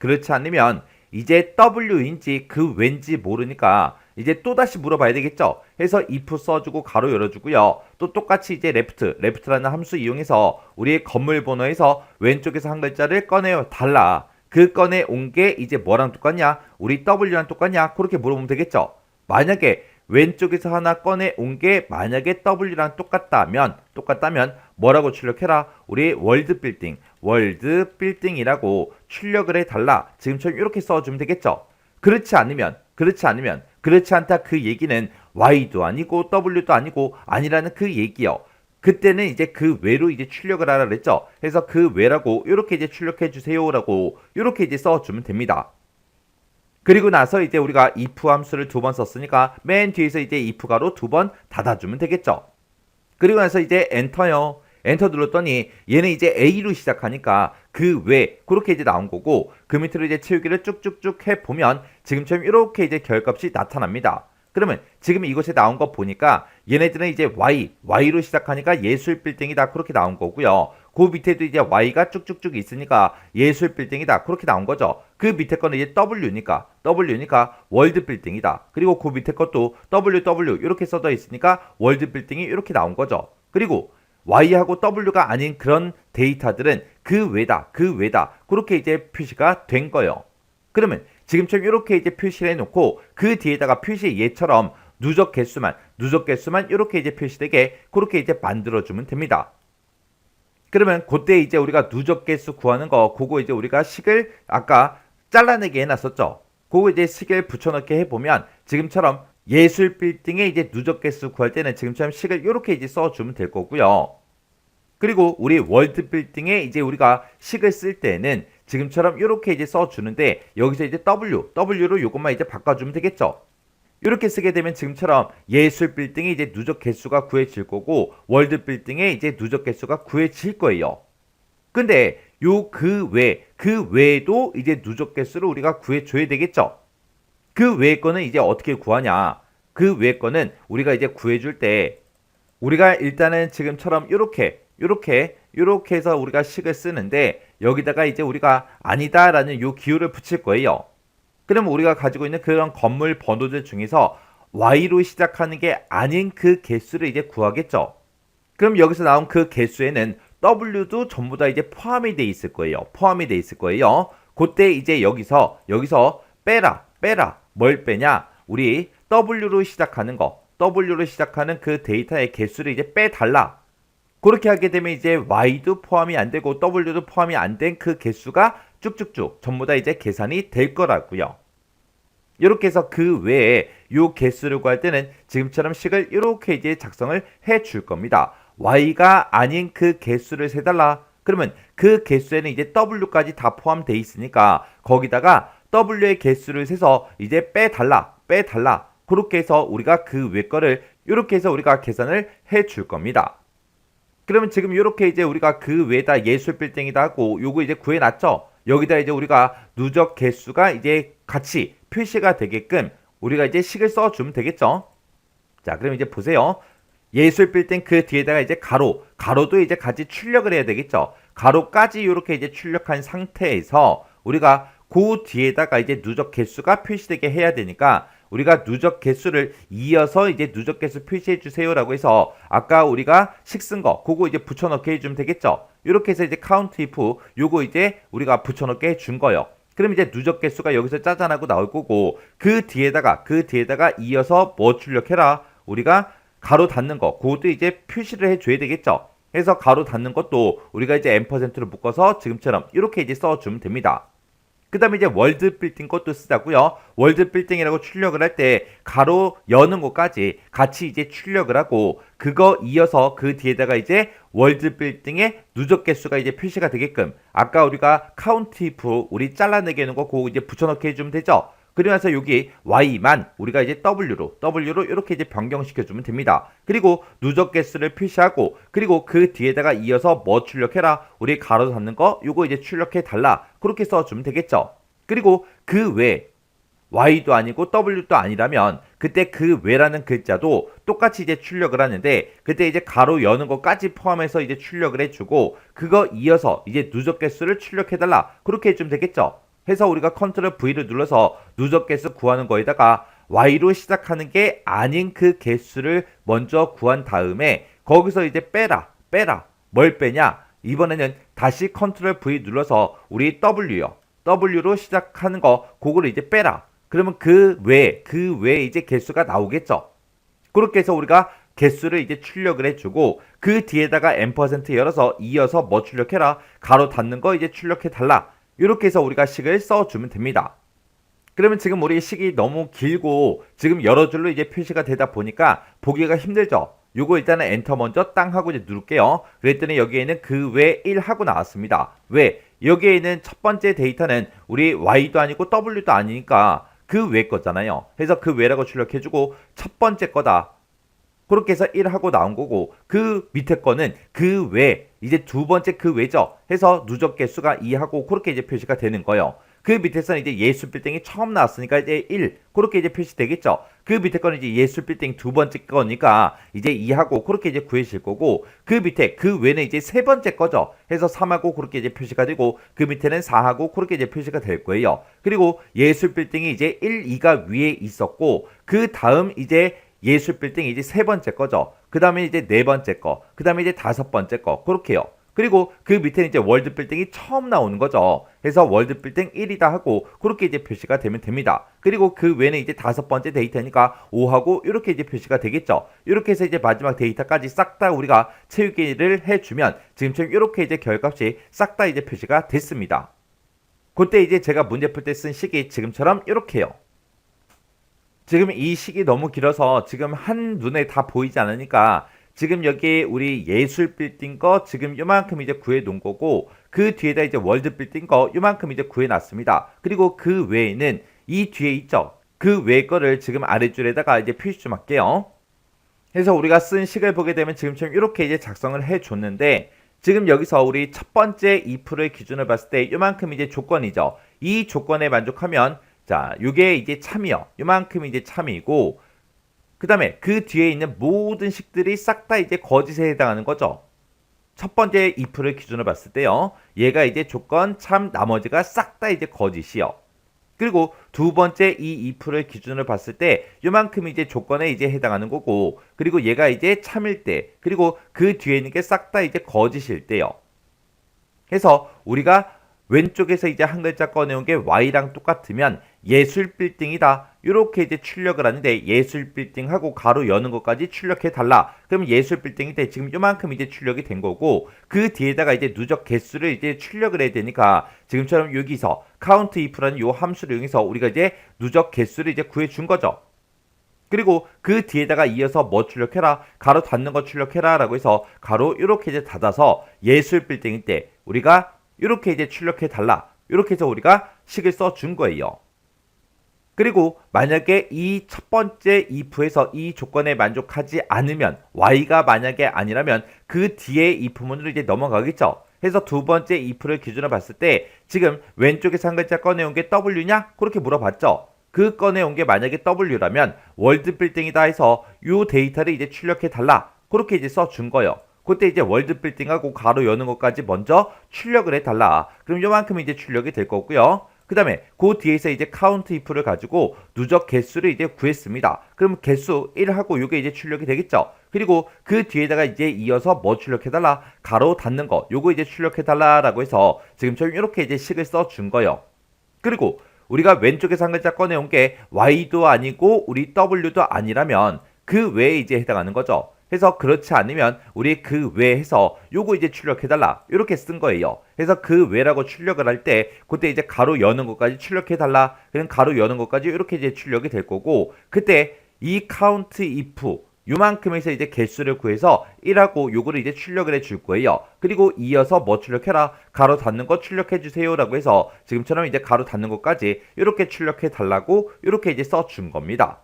이제 W인지 그 왠지 모르니까 이제 또다시 물어봐야 되겠죠. 해서 if 써주고 가로 열어주고요. 또 똑같이 이제 left라는 함수 이용해서 우리의 건물 번호에서 왼쪽에서 한 글자를 꺼내어 달라. 그 꺼내온 게 이제 뭐랑 똑같냐? 우리 W랑 똑같냐? 그렇게 물어보면 되겠죠. 만약에 왼쪽에서 하나 꺼내온 게 만약에 W랑 똑같다면 뭐라고 출력해라? 우리 월드 빌딩이라고 출력을 해달라. 지금처럼 이렇게 써주면 되겠죠. 그렇지 않다 그 얘기는 Y도 아니고 W도 아니고 아니라는 그 얘기요. 그때는 이제 그 외로 이제 출력을 하라 그랬죠. 그래서 그 외라고 이렇게 이제 출력해 주세요라고 이렇게 이제 써주면 됩니다. 그리고 나서 이제 우리가 if 함수를 두 번 썼으니까 맨 뒤에서 이제 if 가로 두 번 닫아주면 되겠죠. 그리고 나서 이제 엔터요. 엔터 눌렀더니 얘는 이제 A로 시작하니까 그 외 그렇게 이제 나온 거고 그 밑으로 이제 채우기를 쭉쭉쭉 해보면 지금처럼 이렇게 이제 결값이 나타납니다. 그러면 지금 이곳에 나온 거 보니까 얘네들은 이제 Y로 시작하니까 예술 빌딩이다 그렇게 나온 거고요. 그 밑에도 이제 Y가 쭉쭉쭉 있으니까 예술 빌딩이다 그렇게 나온 거죠. 그 밑에 거는 이제 W니까 월드 빌딩이다. 그리고 그 밑에 것도 WW 이렇게 써져 있으니까 월드 빌딩이 이렇게 나온 거죠. 그리고 Y하고 W가 아닌 그런 데이터들은 그 외다 그렇게 이제 표시가 된 거예요. 그러면 지금처럼 이렇게 이제 표시를 해놓고 그 뒤에다가 표시 얘처럼 누적 개수만 이렇게 이제 표시되게 그렇게 이제 만들어주면 됩니다. 그러면 그때 이제 우리가 누적 개수 구하는 거 그거 이제 우리가 식을 아까 잘라내게 해놨었죠. 그거 이제 식을 붙여넣기 해보면 지금처럼 예술 빌딩에 이제 누적 개수 구할 때는 지금처럼 식을 이렇게 이제 써주면 될 거고요. 그리고 우리 월드 빌딩에 이제 우리가 식을 쓸 때는 지금처럼 이렇게 이제 써주는데 여기서 이제 W로 이것만 이제 바꿔주면 되겠죠. 이렇게 쓰게 되면 지금처럼 예술 빌딩이 이제 누적 개수가 구해질 거고 월드 빌딩에 이제 누적 개수가 구해질 거예요. 근데 요 그 외에도 이제 누적 개수를 우리가 구해줘야 되겠죠. 그 외의 거는 이제 어떻게 구하냐? 그 외의 거는 우리가 이제 구해줄 때 우리가 일단은 지금처럼 이렇게 해서 우리가 식을 쓰는데 여기다가 이제 우리가 아니다라는 요 기호를 붙일 거예요. 그러면 우리가 가지고 있는 그런 건물 번호들 중에서 Y로 시작하는 게 아닌 그 개수를 이제 구하겠죠. 그럼 여기서 나온 그 개수에는 W도 전부 다 이제 포함이 돼 있을 거예요. 그때 이제 여기서 빼라. 뭘 빼냐? 우리 W로 시작하는 그 데이터의 개수를 이제 빼달라. 그렇게 하게 되면 이제 Y도 포함이 안 되고 W도 포함이 안 된 그 개수가 쭉쭉쭉 전부 다 이제 계산이 될 거라고요. 이렇게 해서 그 외에 요 개수를 구할 때는 지금처럼 식을 이렇게 이제 작성을 해 줄 겁니다. Y가 아닌 그 개수를 세달라. 그러면 그 개수에는 이제 W까지 다 포함되어 있으니까 거기다가 W의 개수를 세서 이제 빼달라. 그렇게 해서 우리가 그 외 거를 이렇게 해서 우리가 계산을 해 줄 겁니다. 그러면 지금 이렇게 이제 우리가 그 외에다 예술 빌딩이다 하고 요거 이제 구해놨죠. 여기다 이제 우리가 누적 개수가 이제 같이 표시가 되게끔 우리가 이제 식을 써주면 되겠죠. 자, 그럼 이제 보세요. 예술 빌딩 그 뒤에다가 이제 가로도 이제 같이 출력을 해야 되겠죠. 가로까지 이렇게 이제 출력한 상태에서 우리가 그 뒤에다가 이제 누적 개수가 표시되게 해야 되니까 우리가 누적 개수를 이어서 이제 누적 개수 표시해 주세요라고 해서 아까 우리가 식 쓴 거 그거 이제 붙여넣게 해주면 되겠죠. 이렇게 해서 이제 count if 요거 이제 우리가 붙여넣게 해준 거예요. 그럼 이제 누적 개수가 여기서 짜잔하고 나올 거고 그 뒤에다가 이어서 뭐 출력해라? 우리가 가로 닫는 거 그것도 이제 표시를 해줘야 되겠죠. 그래서 가로 닫는 것도 우리가 이제 %로 묶어서 지금처럼 이렇게 이제 써주면 됩니다. 그 다음에 이제 월드 빌딩 것도 쓰자고요. 월드 빌딩이라고 출력을 할 때 가로 여는 것까지 같이 이제 출력을 하고 그거 이어서 그 뒤에다가 이제 월드 빌딩의 누적 개수가 이제 표시가 되게끔 아까 우리가 카운트 if 우리 잘라내게 하는 거 그거 이제 붙여넣기 해주면 되죠. 그러면서 여기 y만 우리가 이제 w로 이렇게 이제 변경시켜주면 됩니다. 그리고 누적 개수를 표시하고 그리고 그 뒤에다가 이어서 뭐 출력해라? 우리 가로 닫는 거 요거 이제 출력해 달라. 그렇게 써주면 되겠죠. 그리고 그 외 y도 아니고 w도 아니라면 그때 그 외라는 글자도 똑같이 이제 출력을 하는데 그때 이제 가로 여는 것까지 포함해서 이제 출력을 해주고 그거 이어서 이제 누적 개수를 출력해 달라. 그렇게 해주면 되겠죠. 해서 우리가 컨트롤 V를 눌러서 누적 개수 구하는 거에다가 Y로 시작하는 게 아닌 그 개수를 먼저 구한 다음에 거기서 이제 빼라. 뭘 빼냐? 이번에는 다시 컨트롤 V 눌러서 우리 W요. W로 시작하는 거 그거를 이제 빼라. 그러면 그 외에 이제 개수가 나오겠죠. 그렇게 해서 우리가 개수를 이제 출력을 해주고 그 뒤에다가 %, 열어서 이어서 뭐 출력해라? 가로 닫는 거 이제 출력해 달라. 이렇게 해서 우리가 식을 써주면 됩니다. 그러면 지금 우리 식이 너무 길고 지금 여러 줄로 이제 표시가 되다 보니까 보기가 힘들죠. 요거 일단은 엔터 먼저 땅 하고 이제 누를게요. 그랬더니 여기에는 그 외 1 하고 나왔습니다. 왜? 여기에 있는 첫 번째 데이터는 우리 y도 아니고 w도 아니니까 그 외 거잖아요. 그래서 그 외라고 출력해주고 첫 번째 거다. 그렇게 해서 1 하고 나온 거고 그 밑에 거는 그 외 이제 두 번째 그 외죠. 해서 누적 개수가 2 하고 그렇게 이제 표시가 되는 거예요. 그 밑에서는 이제 예술 빌딩이 처음 나왔으니까 이제 1 그렇게 이제 표시되겠죠. 그 밑에 거는 이제 예술 빌딩 두 번째 거니까 이제 2 하고 그렇게 이제 구해질 거고 그 밑에 그 외는 이제 세 번째 거죠. 해서 3 하고 그렇게 이제 표시가 되고 그 밑에는 4 하고 그렇게 이제 표시가 될 거예요. 그리고 예술 빌딩이 이제 1, 2가 위에 있었고 그 다음 이제 예술 빌딩이 이제 세 번째 거죠. 그 다음에 이제 네 번째 거, 그 다음에 이제 다섯 번째 거, 그렇게요. 그리고 그 밑에는 이제 월드 빌딩이 처음 나오는 거죠. 그래서 월드 빌딩 1이다 하고 그렇게 이제 표시가 되면 됩니다. 그리고 그 외에는 이제 다섯 번째 데이터니까 5하고 이렇게 이제 표시가 되겠죠. 이렇게 해서 이제 마지막 데이터까지 싹 다 우리가 채우기를 해주면 지금처럼 이렇게 이제 결값이 싹 다 이제 표시가 됐습니다. 그때 이제 제가 문제 풀 때 쓴 식이 지금처럼 이렇게요. 지금 이 식이 너무 길어서 지금 한눈에 다 보이지 않으니까 지금 여기 우리 예술 빌딩 거 지금 요만큼 이제 구해 놓은 거고 그 뒤에다 이제 월드 빌딩 거 요만큼 이제 구해 놨습니다. 그리고 그 외에는 이 뒤에 있죠. 그 외 거를 지금 아래줄에다가 이제 표시 좀 할게요. 그래서 우리가 쓴 식을 보게 되면 지금처럼 이렇게 이제 작성을 해 줬는데 지금 여기서 우리 첫 번째 if를 기준으로 봤을 때 요만큼 이제 조건이죠. 이 조건에 만족하면 자, 요게 이제 참이요. 요만큼 이제 참이고 그 다음에 그 뒤에 있는 모든 식들이 싹 다 이제 거짓에 해당하는 거죠. 첫 번째 if를 기준으로 봤을 때요. 얘가 이제 조건 참 나머지가 싹 다 이제 거짓이요. 그리고 두 번째 이 if를 기준으로 봤을 때 요만큼 이제 조건에 이제 해당하는 거고 그리고 얘가 이제 참일 때 그리고 그 뒤에 있는 게 싹 다 이제 거짓일 때요. 그래서 우리가 왼쪽에서 이제 한 글자 꺼내온 게 y랑 똑같으면 예술 빌딩이다. 이렇게 이제 출력을 하는데 예술 빌딩하고 가로 여는 것까지 출력해 달라. 그럼 예술 빌딩이 돼 지금 요만큼 이제 출력이 된 거고 그 뒤에다가 이제 누적 개수를 이제 출력을 해야 되니까 지금처럼 여기서 count if라는 요 함수를 이용해서 우리가 이제 누적 개수를 이제 구해 준 거죠. 그리고 그 뒤에다가 이어서 뭐 출력해라? 가로 닫는 거 출력해라 라고 해서 가로 이렇게 이제 닫아서 예술 빌딩일 때 우리가 이렇게 이제 출력해 달라. 이렇게 해서 우리가 식을 써 준 거예요. 그리고 만약에 이 첫 번째 if에서 이 조건에 만족하지 않으면 y가 만약에 아니라면 그 뒤에 if문으로 이제 넘어가겠죠. 해서 두 번째 if를 기준으로 봤을 때 지금 왼쪽에서 한 글자 꺼내온 게 w냐? 그렇게 물어봤죠. 그 꺼내온 게 만약에 w라면 월드 빌딩이다 해서 이 데이터를 이제 출력해 달라. 그렇게 이제 써 준 거예요. 그때 이제 월드 빌딩하고 가로 여는 것까지 먼저 출력을 해달라. 그럼 요만큼 이제 출력이 될 거고요. 그 다음에 그 뒤에서 이제 count if를 가지고 누적 개수를 이제 구했습니다. 그럼 개수 1하고 요게 이제 출력이 되겠죠. 그리고 그 뒤에다가 이제 이어서 뭐 출력해달라? 가로 닫는 거 요거 이제 출력해달라 라고 해서 지금처럼 이렇게 이제 식을 써 준 거예요. 그리고 우리가 왼쪽에서 한 글자 꺼내온 게 Y도 아니고 우리 W도 아니라면 그 외에 이제 해당하는 거죠. 해서 그렇지 않으면 우리 그 외에서 요거 이제 출력해달라 이렇게 쓴 거예요. 그래서 그 외라고 출력을 할 때 그때 이제 가로 여는 것까지 출력해달라. 그럼 가로 여는 것까지 이렇게 이제 출력이 될 거고 그때 이 count if 요만큼에서 이제 개수를 구해서 1하고 요거를 이제 출력을 해줄 거예요. 그리고 이어서 뭐 출력해라? 가로 닫는 거 출력해 주세요 라고 해서 지금처럼 이제 가로 닫는 것까지 이렇게 출력해 달라고 이렇게 이제 써준 겁니다.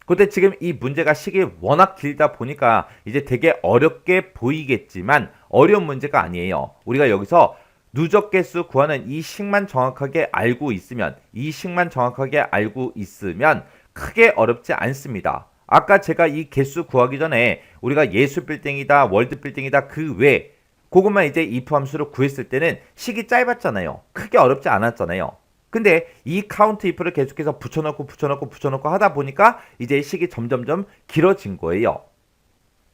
근데 지금 이 문제가 식이 워낙 길다 보니까 이제 되게 어렵게 보이겠지만 어려운 문제가 아니에요. 우리가 여기서 누적 개수 구하는 이 식만 정확하게 알고 있으면 크게 어렵지 않습니다. 아까 제가 이 개수 구하기 전에 우리가 예수 빌딩이다 월드 빌딩이다 그 외 그것만 이제 if 함수로 구했을 때는 식이 짧았잖아요. 크게 어렵지 않았잖아요. 근데 이 카운트 if를 계속해서 붙여넣고 하다 보니까 이제 식이 점점점 길어진 거예요.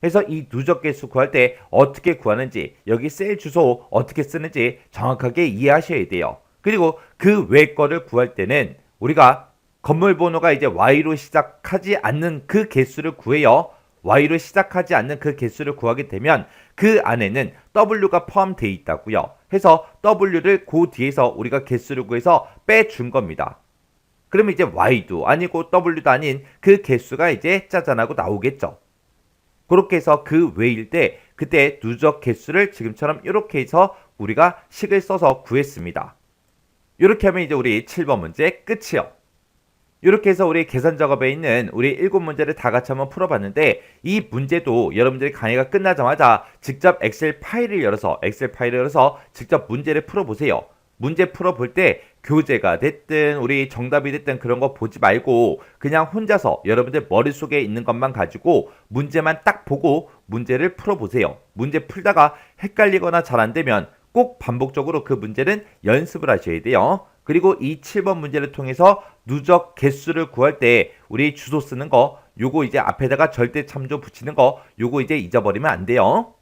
그래서 이 누적 개수 구할 때 어떻게 구하는지 여기 셀 주소 어떻게 쓰는지 정확하게 이해하셔야 돼요. 그리고 그 외 거를 구할 때는 우리가 건물 번호가 이제 Y로 시작하지 않는 그 개수를 구해요. Y로 시작하지 않는 그 개수를 구하게 되면 그 안에는 W가 포함되어 있다고요. 해서 W를 그 뒤에서 우리가 개수를 구해서 빼준 겁니다. 그러면 이제 Y도 아니고 W도 아닌 그 개수가 이제 짜잔하고 나오겠죠. 그렇게 해서 그 외일 때 그때 누적 개수를 지금처럼 이렇게 해서 우리가 식을 써서 구했습니다. 이렇게 하면 이제 우리 7번 문제 끝이요. 이렇게 해서 우리 계산 작업에 있는 우리 7문제를 다 같이 한번 풀어봤는데 이 문제도 여러분들이 강의가 끝나자마자 직접 엑셀 파일을 열어서 직접 문제를 풀어보세요. 문제 풀어볼 때 교재가 됐든 우리 정답이 됐든 그런 거 보지 말고 그냥 혼자서 여러분들 머릿속에 있는 것만 가지고 문제만 딱 보고 문제를 풀어보세요. 문제 풀다가 헷갈리거나 잘 안 되면 꼭 반복적으로 그 문제는 연습을 하셔야 돼요. 그리고 이 7번 문제를 통해서 누적 개수를 구할 때 우리 주소 쓰는 거 요거 이제 앞에다가 절대 참조 붙이는 거 요거 이제 잊어버리면 안 돼요.